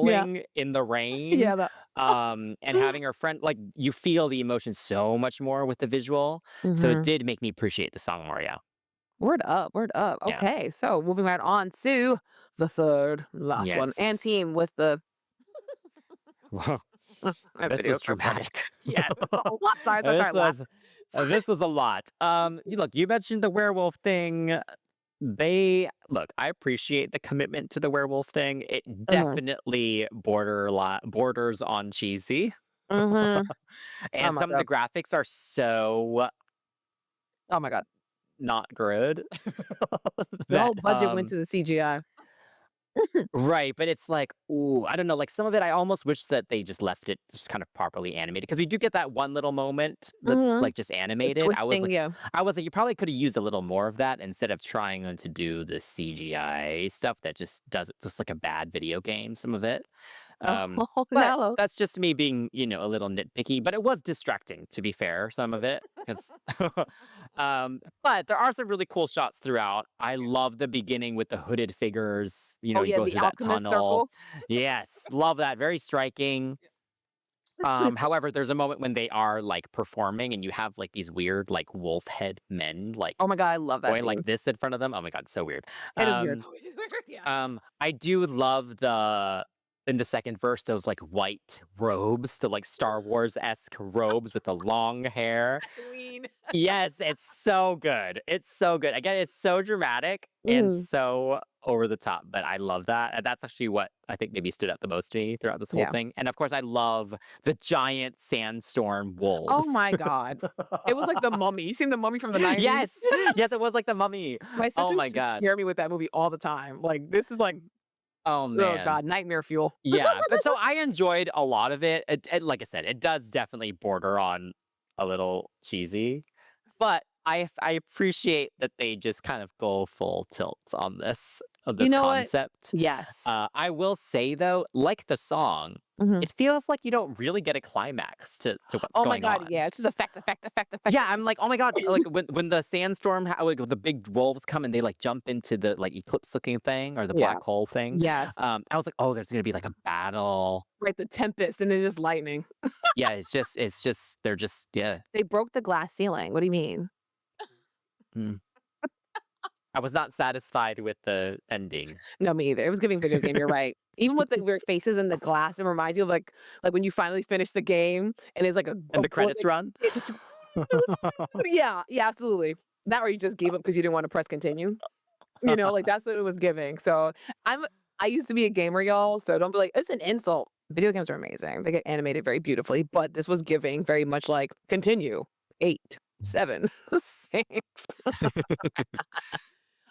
Yeah. wailing in the rain, Yeah. That. and having her friend like you feel the emotion so much more with the visual. So it Hmm. did make me appreciate the song more. Yeah. Word up. Word up. Yeah. Okay. So moving right on to the third last one and Yes. team with the That This video was is so funny. dramatic. Yeah, it's a lot. Sorry, sorry, This sorry. Laugh. this was a lot. Look, you mentioned the werewolf thing. I appreciate the commitment to the werewolf thing. It Mhm. definitely borders on cheesy, Mhm. Oh and my some of the god. graphics are so Oh my god. not good The that whole budget went to the CGI. right, but it's like, ooh, I don't know, like some of it I almost wish that they just left it just kind of properly animated because we do get that one little moment that's Mhm. like just The animated. twisting, yeah. I was like, you probably could have used a little more of that instead of trying to do the CGI stuff that just does it just like a bad video game, some of it. Oh But no. that's just me being, a little nitpicky, but it was distracting to be fair, some of it. 'Cause but there are some really cool shots throughout. I love the beginning with the hooded figures. Oh You yeah, go the through that alchemist tunnel. circle. Yes, love that. Very striking. However, there's a moment when they are like performing and you have like these weird like wolf head men like Oh my god, I love that going like scene. this in front of them. Oh my god, so weird. It is weird. Um, It is weird, yeah. I do love in the second verse those like white robes, the like Star Wars-esque robes with the long hair. Tatooine. Yes, it's so good. It's so good. Again, it's so dramatic and Mhm. so over the top, but I love that. And that's actually what I think maybe stood out the most to me throughout this whole Yeah. thing. And of course, I love the giant sandstorm Oh wolves. my god. It was like The Mummy. You seen The Mummy from the 90s? Yes, yes, it was like the mummy. My Oh sister my used to god. scare me with that movie all the time. Like, this is like, Oh oh man. god, nightmare fuel. Yeah, but so I enjoyed a lot of it. Like I said, it does definitely border on a little cheesy, but I appreciate that they just kind of go full tilt on You this know what? concept. Yes. I will say though, like the song, Mhm. it feels like you don't really get a climax to what's Oh my going god, on. yeah. It's just effect, effect, effect, effect. Yeah, I'm like, oh my god, like when the sandstorm, like the big wolves come and they like jump into the like eclipse looking thing or the Yeah. black hole thing. Yes. I was like, oh, there's gonna be like a battle. Right, the tempest and then just lightning. Yeah, it's just they're just yeah. They broke the glass ceiling. What do you mean? Mm. I was not satisfied with the ending. No, me either. It was giving video game, you're right. Even with the weird faces in the glass, it reminds you of like when you finally finish the game and it's like a And the bullet credits run? it just yeah, yeah, absolutely. That or you just gave up because you didn't want to press continue. You know, like that's what it was giving. So I used to be a gamer, y'all. So don't be like, it's an insult. Video games are amazing. They get animated very beautifully, but this was giving very much like continue. 8, 7. Saved.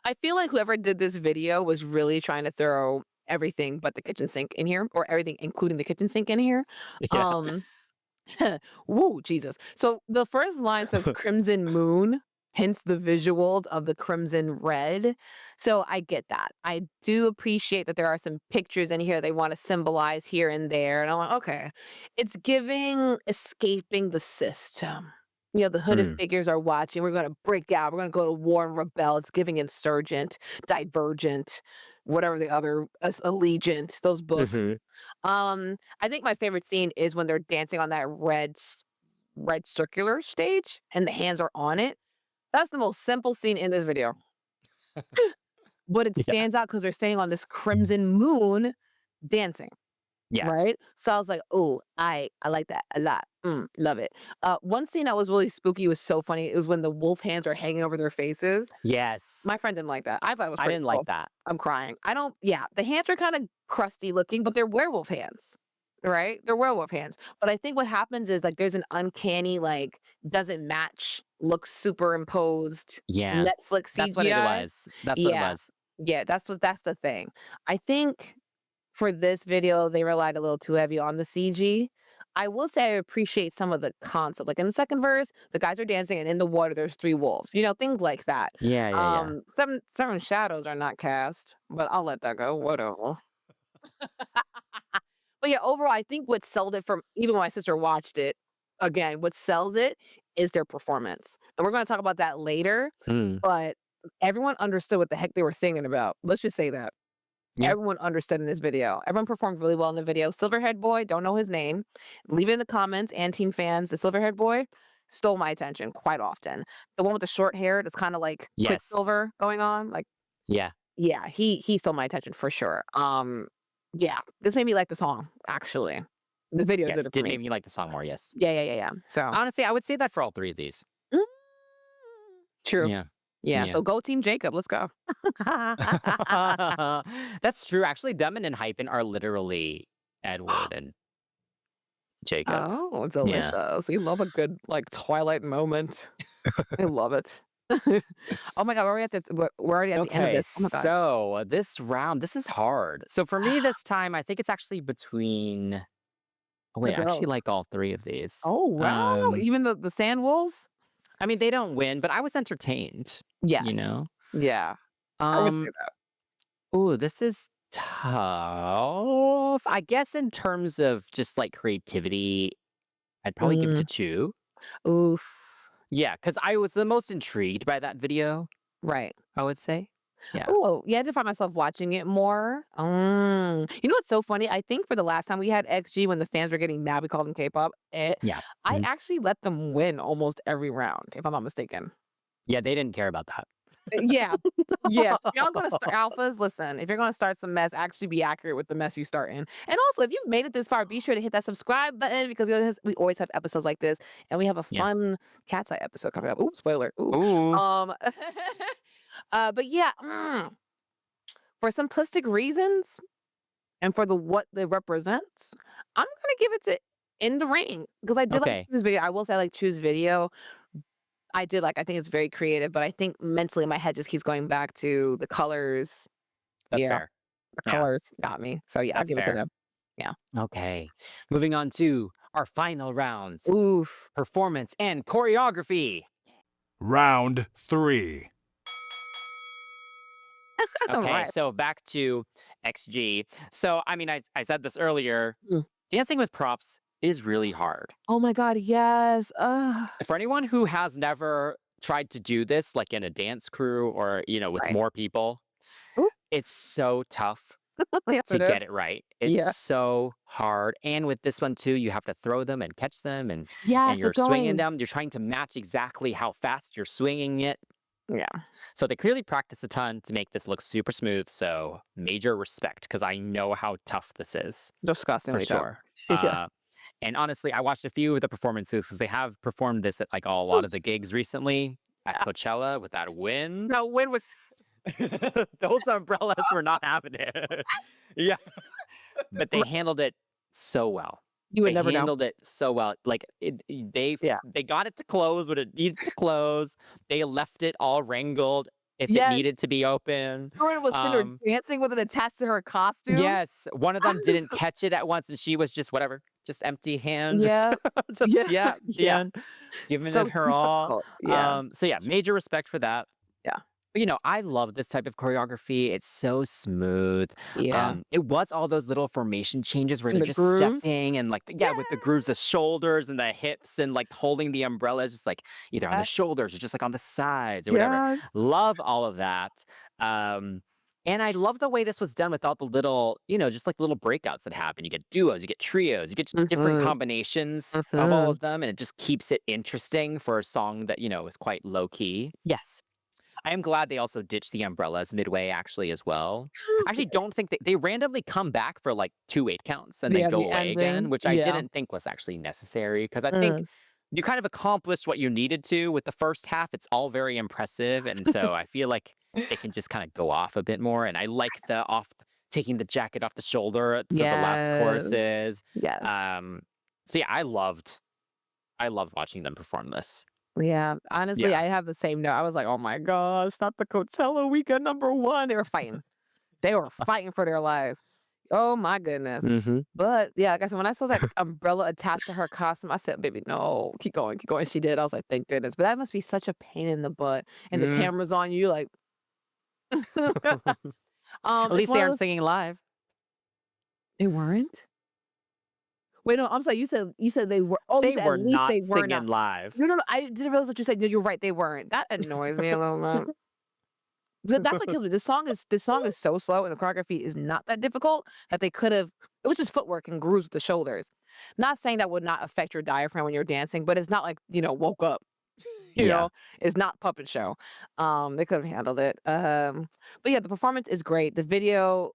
I feel like whoever did this video was really trying to throw everything but the kitchen sink in here, or everything including the kitchen sink in here. Yeah. Woo, Jesus. So the first line says crimson moon, hence the visuals of the crimson red. So I get that. I do appreciate that there are some pictures in here they want to symbolize here and there. And I'm like, okay, it's giving escaping the system. You know, the hooded Mm. figures are watching. We're going to break out. We're going to go to war and rebel. It's giving insurgent, divergent, whatever the other allegiant, those books. Mhm. I think my favorite scene is when they're dancing on that red circular stage and the hands are on it. That's the most simple scene in this video. But it Yeah. stands out because they're staying on this crimson moon dancing. Yeah. Right? So I was like, oh, I like that a lot. Love it. One scene that was really spooky was so funny. It was when the wolf hands are hanging over their faces. Yes. My friend didn't like that. I thought it was I pretty didn't cool. like that. I'm crying. I don't, yeah, the hands are kind of crusty looking, but they're werewolf hands, right? They're werewolf hands. But I think what happens is like there's an uncanny, like, doesn't match, looks superimposed Yeah. Netflix CGI. That's what it was. That's what it Yeah. was. Yeah, that's the thing. I think for this video, they relied a little too heavy on the CG. I will say I appreciate some of the concept. Like in the second verse, the guys are dancing, and in the water, there's 3 wolves. You know, things like that. Yeah, yeah, yeah. Some shadows are not cast, but I'll let that go. Whatever. But yeah, overall, I think what sold it from even when my sister watched it, again, what sells it is their performance. And we're going to talk about that later, Mm. but everyone understood what the heck they were singing about. Let's just say that. Yeah. Everyone understood in this video. Everyone performed really well in the video. Silverhead boy, don't know his name. Leave it in the comments. And team fans, the Silverhead boy stole my attention quite often. The one with the short hair that's kind of like Yes. Quicksilver going on. Like, Yeah. yeah, he stole my attention for sure. Yeah, this made me like the song, actually. The video Yes, did it for did me. make me like the song more, yes. Yeah. So Honestly, I would say that for all three of these. mm, true. Yeah. Yeah. Yeah. So go Team Jacob. Let's go. That's true. Actually, Demon and Hypen are literally Edward and Jacob. Oh, Yeah. delicious. We love a good like Twilight moment. I love it. Oh my god, we're already at the end of Okay, this. Oh my god. so this round, this is hard. So for me this time, I think it's actually between. Oh, The wait, I actually girls. like all three of these. Oh wow. Even the Sand Wolves? I mean, they don't win, but I was entertained. Yes. You know. Yeah. I would say that. Oh, this is tough. I guess in terms of just like creativity, I'd probably give it to CHUU. Oof. Yeah, because I was the most intrigued by that video, Right. I would say. Yeah. Oh, yeah, I did find myself watching it more. You know what's so funny? I think for the last time we had XG when the fans were getting mad, we called them K-pop. Yeah. I actually let them win almost every round, if I'm not mistaken. Yeah, they didn't care about that. Yeah. Yes. If y'all gonna start alphas, listen, if you're gonna start some mess, actually be accurate with the mess you start in. And also, if you've made it this far, be sure to hit that subscribe button because we always have episodes like this, and we have a Yeah. fun Cat's Eye episode coming up. Ooh, spoiler. Ooh. Ooh. But yeah, for simplistic reasons and for what they represents, I'm gonna give it to In the Rain because I did Okay. like this video. I will say I like CHUU's video. I did like. I think it's very creative, but I think mentally my head just keeps going back to the colors. That's Yeah. fair. The Yeah. colors got me. So yeah, I'll That's give it to fair. them. Okay. Moving on to our final rounds. Oof. Performance and choreography. Round 3. Okay, Right. so back to XG. So, I mean, I said this earlier. Mm. Dancing with props is really hard. Oh my god, yes. For anyone who has never tried to do this, like in a dance crew or, with Right. more people, Ooh. it's so tough Yes, to it is. get it right. It's Yeah. so hard. And with this one too, you have to throw them and catch them and Yes, you're the swinging going. them. You're trying to match exactly how fast you're swinging it. Yeah. So they clearly practice a ton to make this look super smooth. So major respect because I know how tough this is for Disgustingly tough. sure. Yeah. And honestly, I watched a few of the performances because they have performed this at like a lot of the gigs recently at Coachella with that wind. No, when was Those umbrellas were not having it. Yeah. But they handled it so well. you would They never know. handled it so well. Like Yeah. they got it to close when it needed to close. They left it all wrangled if it Yes. needed to be open. Lauren was sitting there Um, dancing with it attached to her costume. Yes, one of them I'm didn't just- catch it at once, and she was just whatever, just empty hand. Yeah. just Yeah. yeah, Yeah. giving So it her all. difficult. Yeah. So yeah, major respect for that. Yeah. But I love this type of choreography. It's so smooth. Yeah. It was all those little formation changes where And they're the just grooves. stepping and like with the grooves, the shoulders and the hips and like holding the umbrellas just like either on the Yes. shoulders or just like on the sides or whatever. Yes. Love all of that. And I love the way this was done without the little, just like little breakouts that happen. You get duos, you get trios, you get different Mhm. combinations of all of them, and it just keeps it interesting for a song that, is quite low key. Yes. I am glad they also ditched the umbrellas midway, actually, as well. I actually don't think they randomly come back for like 2 8 counts and then Yeah, go the away again, ending. which I Yeah. didn't think was actually necessary because I think you kind of accomplished what you needed to with the first half. It's all very impressive. And so I feel like it can just kind of go off a bit more. And I like taking the jacket off the shoulder for the last Yes. choruses. Yes. So yeah, I loved watching them perform this. Yeah. Honestly, Yeah. I have the same note. I was like, oh my gosh, not the Coachella weekend #1. They were fighting. They were fighting for their lives. Oh my goodness. Mm-hmm. But yeah, like I said, when I saw that umbrella attached to her costume, I said, baby, no, keep going, keep going. She did. I was like, thank goodness. But that must be such a pain in the butt. And the camera's on you, like At least they aren't singing live. They weren't? Wait, no, I'm sorry. You said they were. Oh, you They said were at least not they were singing not. live. No. I didn't realize what you said. No, you're right. They weren't. That annoys me a little bit. That's what kills me. This song is so slow, and the choreography is not that difficult that they could have. It was just footwork and grooves with the shoulders. Not saying that would not affect your diaphragm when you're dancing, but it's not like woke up. You Yeah. know, it's not puppet show. They could have handled it. But yeah, the performance is great. The video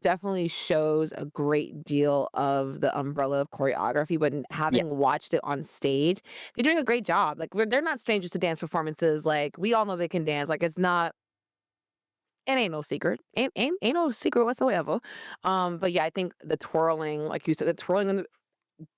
definitely shows a great deal of the umbrella of choreography, but Yeah. having watched it on stage, they're doing a great job. Like they're not strangers to dance performances. Like we all know they can dance. Like it's not it ain't no secret. Ain't no secret whatsoever. But yeah, I think the twirling, like you said, the twirling in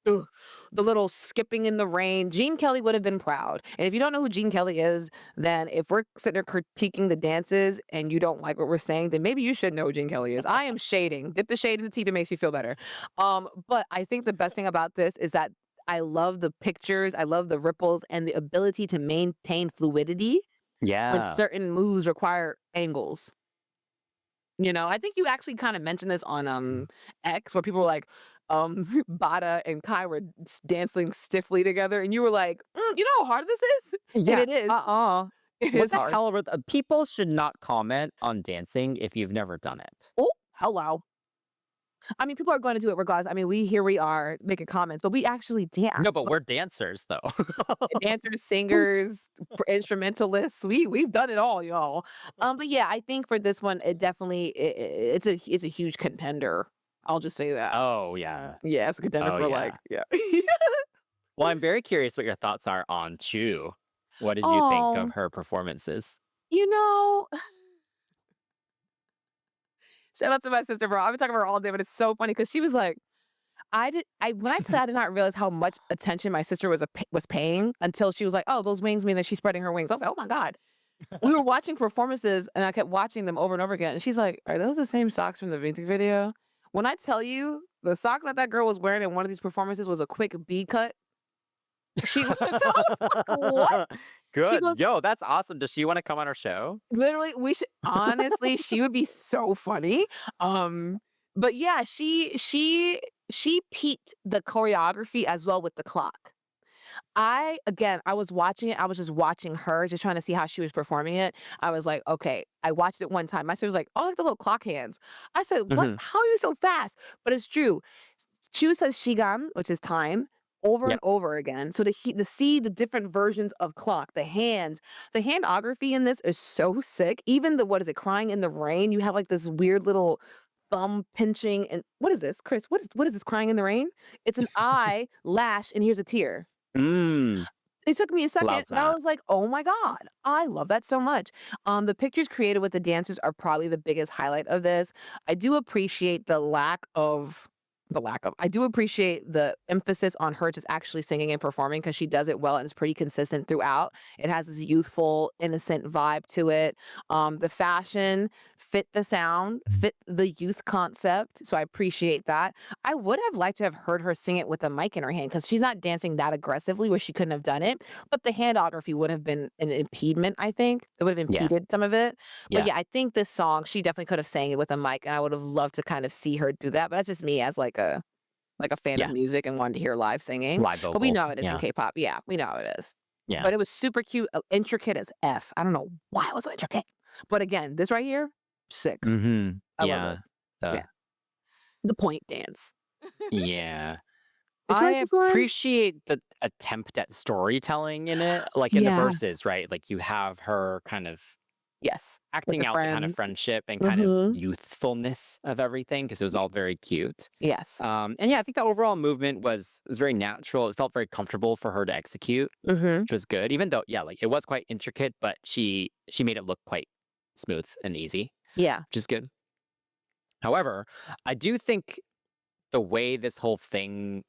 ugh, the little skipping in the rain. Gene Kelly would have been proud. And if you don't know who Gene Kelly is, then if we're sitting there critiquing the dances and you don't like what we're saying, then maybe you should know who Gene Kelly is. I am shading. Dip the shade in the tea if it makes you feel better. But I think the best thing about this is that I love the pictures, I love the ripples and the ability to maintain fluidity when Yeah. certain moves require angles. You know, I think you actually kind of mentioned this on X where people were like, Bada and Kai were dancing stiffly together, and you were like, you know how hard this is? And Yeah. it is. It What is the hard. hell? People should not comment on dancing if you've never done it. Oh, hello. I mean, people are going to do it regardless. I mean, we are making comments, but we actually dance. No, but we're dancers though. Dancers, singers, instrumentalists. We've done it all, y'all. But yeah, I think for this one, it definitely it's a huge contender. I'll just say that. Oh yeah. Yeah, it's a contender Oh for like yeah. yeah. Well, I'm very curious what your thoughts are on CHUU. What did you think of Oh, her performances? you know, shout out to my sister, bro. I've been talking about her all day, but it's so funny because she was like, I when I tell you I did not realize how much attention my sister was paying until she was like, "Oh, those wings mean that she's spreading her wings." I was like, "Oh my god." We were watching performances and I kept watching them over and over again. And she's like, "Are those the same socks from the music video?" When I tell you the socks that girl was wearing in one of these performances was a quick B cut. She was, I was like, "What?" She Good. goes, Yo, that's awesome. Does she want to come on our show? literally, we should honestly, she would be so funny. Um, but yeah, she peaked the choreography as well with the clock. I was watching it. I was just watching her, just trying to see how she was performing it. I was like, okay. I watched it one time. My sister was like, "Oh, like the little clock hands." I said, "What? Hmm. How are you so fast?" But it's true. Chu says shigan, which is time, over and Yep. over again. So to see the different versions of clock, the hands, the handography in this is so sick. Even the what is it, crying in the rain? You have like this weird little thumb pinching and what is this, Chris? What is this crying in the rain? It's an eye lash and here's a tear. Mm, It took me a second, love and I that. was like, "Oh my god, I love that so much." The pictures created with the dancers are probably the biggest highlight of this. I do appreciate I do appreciate the emphasis on her just actually singing and performing because she does it well and it's pretty consistent throughout. It has this youthful, innocent vibe to it. The fashion fit the sound, fit the youth concept, so I appreciate that. I would have liked to have heard her sing it with a mic in her hand because she's not dancing that aggressively where she couldn't have done it. But the handography would have been an impediment, I think. It would have Yeah. impeded some of it. But Yeah. yeah, I think this song, she definitely could have sang it with a mic, and I would have loved to kind of see her do that. But that's just me as like a fan of Yeah. music and wanted to hear live singing. Live But we know vocals. how it is in Yeah. K-pop. Yeah, we know how it is. Yeah. But it was super cute, intricate as F. I don't know why it was so intricate. But again, this right here, sick. Mm-hmm. I love Yeah. this. Uh, Yeah. The point dance. yeah. Did you like I this one? appreciate the attempt at storytelling in it. Like in the Yeah. verses, right? Like you have her kind of Yes. With acting the out the kind of friends. friendship and kind of Mhm. youthfulness of everything because it was all very cute. Yes. And yeah, I think the overall movement was very natural. It felt very comfortable for her to execute, Mhm. which was good. Even though, yeah, like it was quite intricate, but she made it look quite smooth and easy, Yeah. which is good. However, I do think the way this whole thing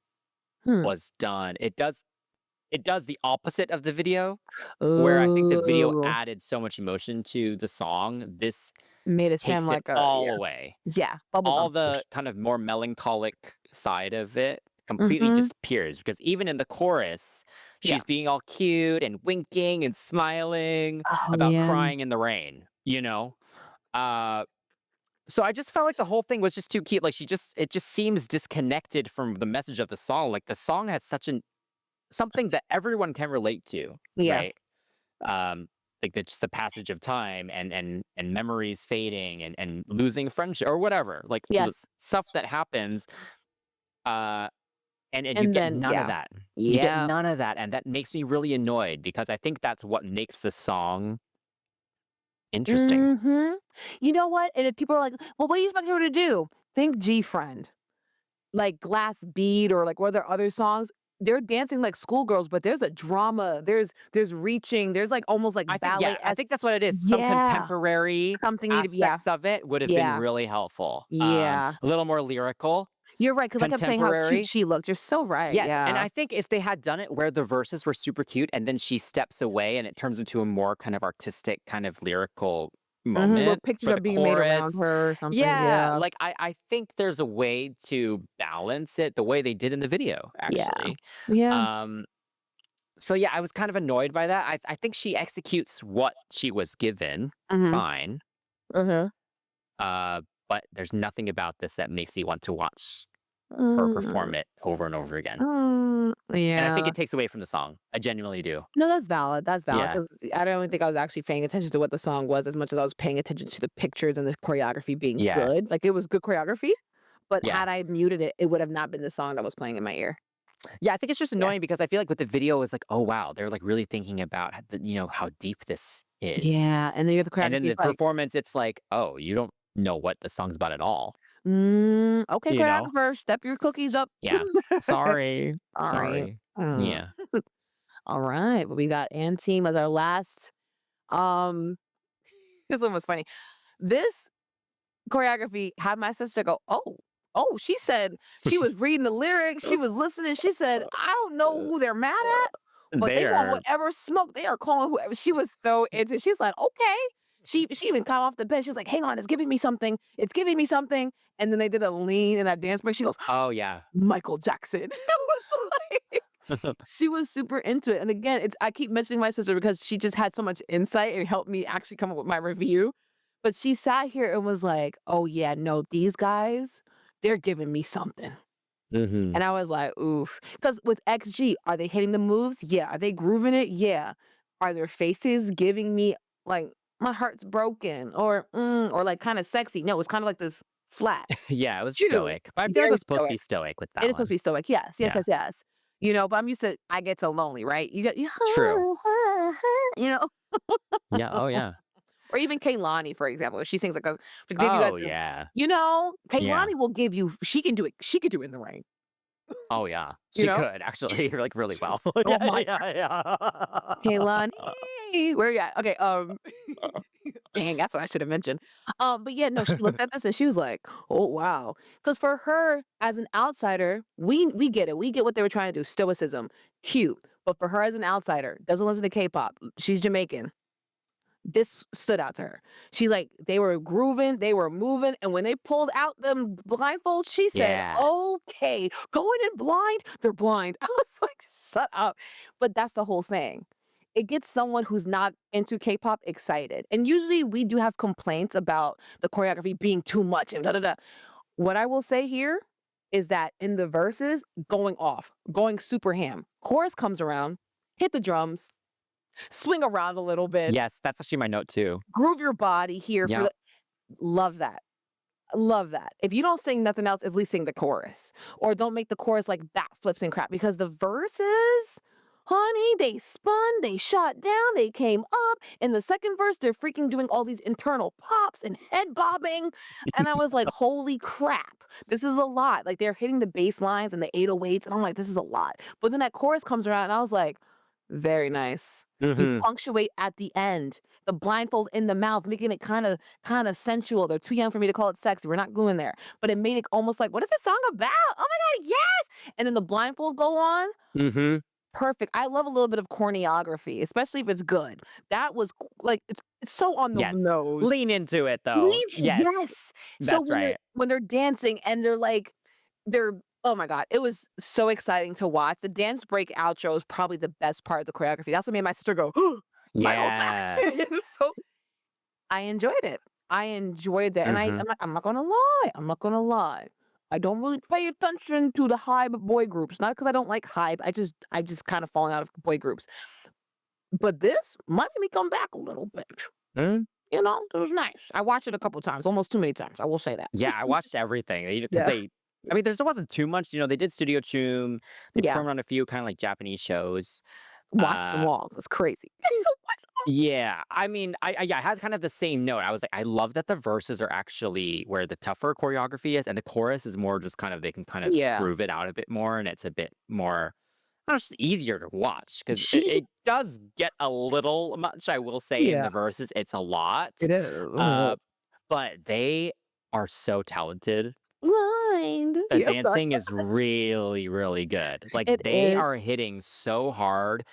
Hmm. was done, it does the opposite of the video, where I think the video Ooh. added so much emotion to the song. This Made it takes sound it like a all yeah. away. Yeah. All Bubblegum. the kind of more melancholic side of it completely Mhm. disappears because even in the chorus, Yeah. she's being all cute and winking and smiling Oh, about yeah. crying in the rain, you know? Uh, so I just felt like the whole thing was just too cute. Like it just seems disconnected from the message of the song. Like the song has something that everyone can relate to, Yeah. right? Like just the passage of time and memories fading and losing friendship or whatever, like Yes. stuff that happens. Uh, and you And get then none of yeah. that. You get Yeah. none of that, and that makes me really annoyed because I think that's what makes the song Interesting. You know what? And if people are like, well, what do you expect her to do? Think G Friend, like Glass Bead, or like what are their other songs? They're dancing like schoolgirls, but there's a drama. There's reaching. There's like almost like ballet. I think that's what it is. Some Yeah, contemporary something need to be. Yeah, aspects of it would have been yeah, really helpful. yeah. A little more lyrical, You're right, because I kept saying how cute contemporary. she looked. You're so right. Yes, and Yeah. I think if they had done it where the verses were super cute and then she steps away and it turns into a more kind of artistic, kind of lyrical Where moment pictures for are the being made around chorus. her or something. Yeah, Yeah. like I think there's a way to balance it the way they did in the video, Yeah. actually. Yeah. Um, so yeah, I was kind of annoyed by that. I think she executes what she was given Mhm. fine. Mhm. Uh, but there's nothing about this that makes you want to watch her perform Mm. it over and over again. And I think Yeah. it takes away from the song. I genuinely do. No, that's valid. That's valid Yeah. because I don't think I was actually paying attention to what the song was as much as I was paying attention to the pictures and the choreography being Yeah. good. Like it was good choreography, but Yeah. had I muted it, it would have not been the song that was playing in my ear. Yeah, I think it's just Yeah. annoying because I feel like with the video it's like, oh wow, they're like really thinking about how deep this is. Yeah. And then you have the And then choreography the is like, performance, it's like, oh, you don't know what the song's about at all. okay, You know? choreographer, step your cookies up. Yeah. Sorry. All right. Sorry. Mm. Yeah. All right. Well, we got Team as our last. Um, this one was funny. This choreography had my sister go, oh, she said she was reading the lyrics, she was listening. She said, I don't know who they're mad at, but they want There. whatever smoke. They are calling whoever. She was so into it. She's like, okay. She even got off the bed. She was like, hang on, it's giving me something. It's giving me something. And then they did a lean in that dance break. She goes, Oh yeah. Michael Jackson. It was like she was super into it. And again, I keep mentioning my sister because she just had so much insight and helped me actually come up with my review. But she sat here and was like, oh yeah, no, these guys, they're giving me something. Mm-hmm. And I was like, oof. Because with XG, are they hitting the moves? Yeah. Are they grooving it? Yeah. Are their faces giving me like my heart's broken or like kind of sexy? No, it's kind of like this flat. Yeah, it was Chew. stoic. But I feel like it Very was supposed to stoic. be stoic with that It is supposed to one. be stoic. Yes, yes, Yeah. yes, yes. But I'm used to I get so lonely, right? You get True. you know, Yeah. Oh yeah. or even Kaylani, for example, if she sings like to give you guys Oh yeah. Yeah. Yeah. Kaylani will give you she can do it. She could do it in the rain. Oh yeah. You She know? could actually like really well. Oh my Yeah. Kaylani, where you at? Okay, dang, that's what I should have mentioned. But yeah, no, she looked at this and she was like, "Oh wow," because for her as an outsider, we get it. We get what they were trying to do. Stoicism, cute. But for her as an outsider, doesn't listen to K-pop. She's Jamaican. This stood out to her. She's like, they were grooving, they were moving, and when they pulled out them blindfolds, she said, Yeah. "Okay, going in blind, they're blind." I was like, "Shut up!" But that's the whole thing. It gets someone who's not into K-pop excited, and usually we do have complaints about the choreography being too much and da da da. What I will say here is that in the verses, going off, going super ham. Chorus comes around, hit the drums, swing around a little bit, Yes, that's actually my note too. groove your body here for Yeah. the love that. Love that. If you don't sing nothing else, at least sing the chorus. Or don't make the chorus like backflips and crap because the verses, honey, they spun, they shot down, they came up. In the second verse, they're freaking doing all these internal pops and head bobbing. And I was like, holy crap, this is a lot. Like they're hitting the bass lines and the 808s. And I'm like, this is a lot. But then that chorus comes around and I was like, very nice. You Mhm. punctuate at the end. The blindfold in the mouth, making it kind of sensual. They're too young for me to call it sexy. We're not going there. But it made it almost like, what is this song about? Oh my God, yes! And then the blindfold go on. Mhm. Perfect. I love a little bit of choreography, especially if it's good. That was like it's so on the Yes. nose. Lean into it though. Leave Yes. yes. So That's right. when they're dancing and they're oh my God, it was so exciting to watch. The dance break outro is probably the best part of the choreography. That's what made my sister go, Michael Yeah. Jackson. So I enjoyed it. I enjoyed that. And Mhm. I'm not gonna lie. I'm not gonna lie. I don't really pay attention to the hype boy groups. Not because I don't like hype. I just kind of fallen out of boy groups. But this might make me come back a little bit. Mm. It was nice. I watched it a couple times, almost too many times. I will say that. Yeah, I watched everything. Because Yeah. I mean, there wasn't too much. They did Studio CHUU. They Yeah. performed on a few kind of like Japanese shows. Watch them Uh, all. It's crazy. Watch them Yeah, I mean, I had kind of the same note. I was like, I love that the verses are actually where the tougher choreography is, and the chorus is more just kind of they can kind of Yeah. groove it out a bit more, and it's a bit more, I don't know, just easier to watch because it does get a little much. I will say in Yeah, the verses, it's a lot, it is. uh, but they are so talented. Blind. The Yeah, I'm sorry. dancing is really, really good. Like It they is. are hitting so hard.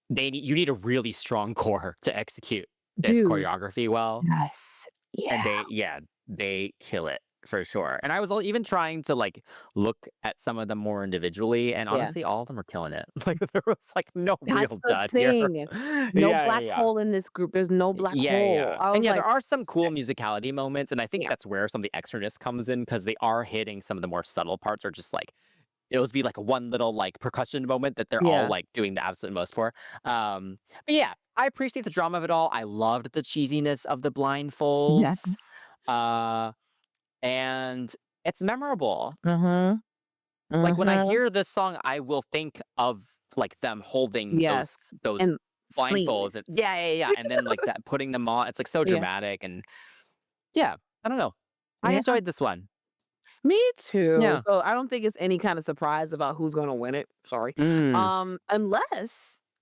You need a really strong core to execute this Dude. choreography well, Yes. and Yeah. they kill it for sure. And I was even trying to like look at some of them more individually, and Yeah. honestly, all of them are killing it. Like there was like no That's real the dud here. thing. Yeah, No yeah, black yeah. hole in this group. There's no black Yeah, hole. yeah. I And was yeah, like, there are some cool musicality moments, and I think yeah. that's where some of the extraness comes in because they are hitting some of the more subtle parts, or just like it'll be like one little like percussion moment that they're all Yeah. like doing the absolute most for. But yeah, I appreciate the drama of it all. I loved the cheesiness of the Yes. blindfolds. Uh, and it's memorable. Mm-hmm. Like when I Mm-hmm. hear this song, I will think of like them holding Yes. those And scene. blindfolds and yeah. And then like that putting them on. It's like so Yeah. dramatic and yeah, I don't know. I Yeah. enjoyed this one. Me too. Yeah. So I don't think it's any kind of surprise about who's gonna win it. Sorry. Mm,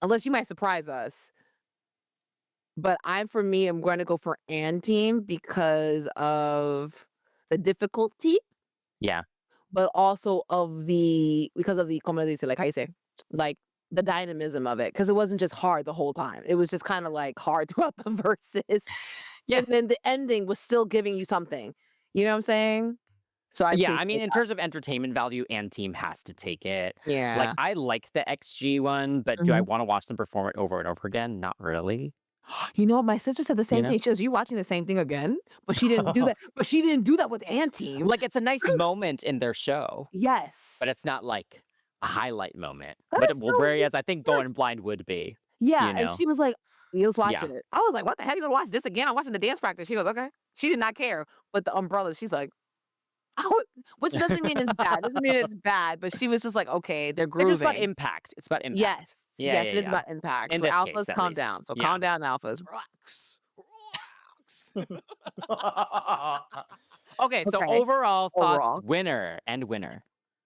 Unless you might surprise us. But for me, I'm going to go for Ann team because of the difficulty, yeah. but also because of the como dice, like how you say, like the dynamism of it. Because it wasn't just hard the whole time. It was just kind of like hard throughout the verses. Yeah. And then the ending was still giving you something. You know what I'm saying? So I Yeah, think I mean, in terms of entertainment value, and team has to take it. Like, yeah. I like the XG one, but do I Mhm. want to watch them perform it over and over again? Not really. You know, my sister said the You same know? thing. She goes, "You watching the same thing again?" But she didn't do that. But she didn't do that with Ann team. Like, it's a nice moment in their show, Yes. but it's not like a highlight moment. That But is well, so whereas I think yes. Going Blind would be, Yeah, you and know? she was like, "We was Yeah. watching it." I was like, "What the hell? You gonna watch this again? I'm watching the dance practice." She goes, "Okay." She did not care. But the umbrella, she's like, "Oh," which doesn't mean it's bad. Doesn't mean it's bad. But she was just like, "Okay, they're It's just about grooving." impact. It's about impact. Yes, Yeah, yes, yeah, it is yeah. about impact. In So this case, alphas, at calm least. down. So Yeah. calm down, alphas. Relax, relax. Okay, so Okay. overall thoughts, Overall. winner and winner.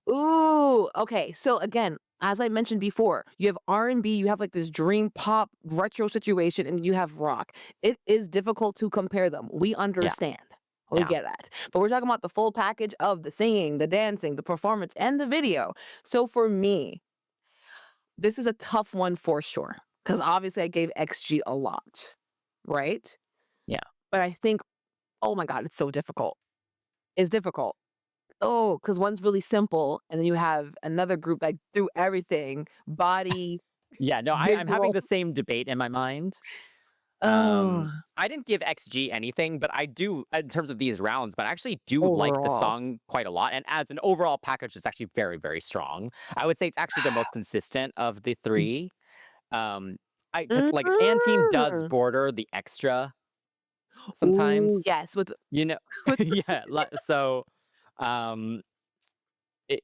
Ooh, okay. So again, as I mentioned before, you have R&B, you have like this dream pop retro situation, and you have rock. It is difficult to compare them. We Yeah, understand. We yeah. get that. But we're talking about the full package of the singing, the dancing, the performance, and the video. So for me, this is a tough one for sure. Because obviously I gave XG a lot, right? Yeah. But I think, oh my God, it's so difficult. It's difficult. Oh, because one's really simple, and then you have another group that do everything, body, Yeah, no, I'm having visual. the same debate in my mind. Oh, I didn't give XG anything, but I do in terms of these rounds, but I actually do like the overall. song quite a lot. And as an overall package, it's actually very, very strong. I would say it's actually the most consistent of the three. Because like An Team does Mhm. border the extra Ooh, sometimes, yes, you know. with Yeah, so um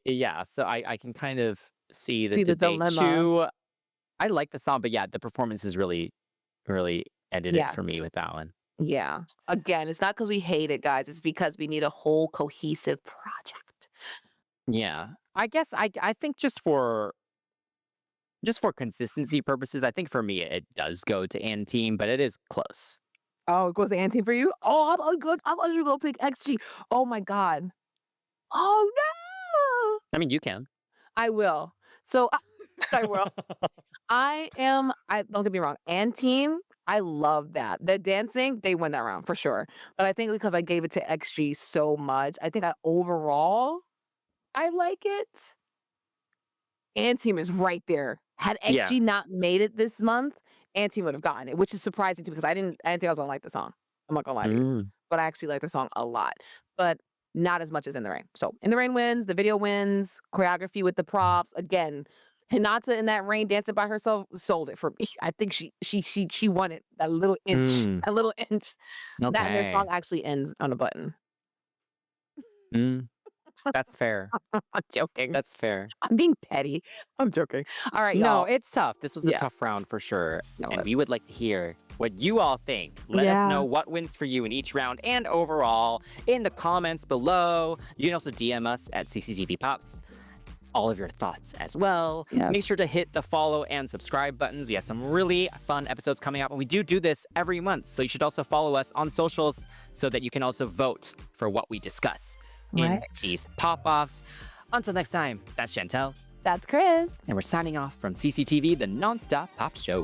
yeah, so I can kind of see the see the debate. dilemma. CHUU, I like the song, but yeah, the performance is really ended it for Yes. me with that one. Yeah. Again, it's not because we hate it, guys. It's because we need a whole cohesive project. Yeah. I guess I think just for consistency purposes, I think for me it does go to An Team, but it is close. Oh, it goes to Ante for you? Oh, I thought good. I thought you were gonna pick XG. Oh my God. Oh no. I mean, you can. I will. So I will. I don't get me wrong, and team, I love that. The dancing, they win that round for sure. But I think because I gave it to XG so much, I think overall I like it. And team is right there. Had Yeah. XG not made it this month, and team would have gotten it, which is surprising to me because I didn't think I was gonna like the song. I'm not gonna lie to you. Mm. But I actually like the song a lot. But not as much as In the Rain. So In the Rain wins, the video wins, choreography with the props. Again, Hinata in that rain dancing by herself sold it for me. I think she won it a little inch. Mm. A little inch. That and their Okay. song actually ends on a button. Mm. That's fair. I'm joking. That's fair. I'm being petty. I'm joking. All right, No, y'all. it's tough. This was a Yeah. tough round for sure. No, And we would like to hear what you all think. Let us know what wins for you in each round and overall in the comments below. You can also DM us at CCTV Pops. All of your thoughts as well. Yes. Make sure to hit the follow and subscribe buttons. We have some really fun episodes coming up, and we do this every month. So you should also follow us on socials so that you can also vote for what we discuss in Right. these pop-offs. Until next time, that's Chantel, That's Chris. and we're signing off from CCTV, the nonstop pop show.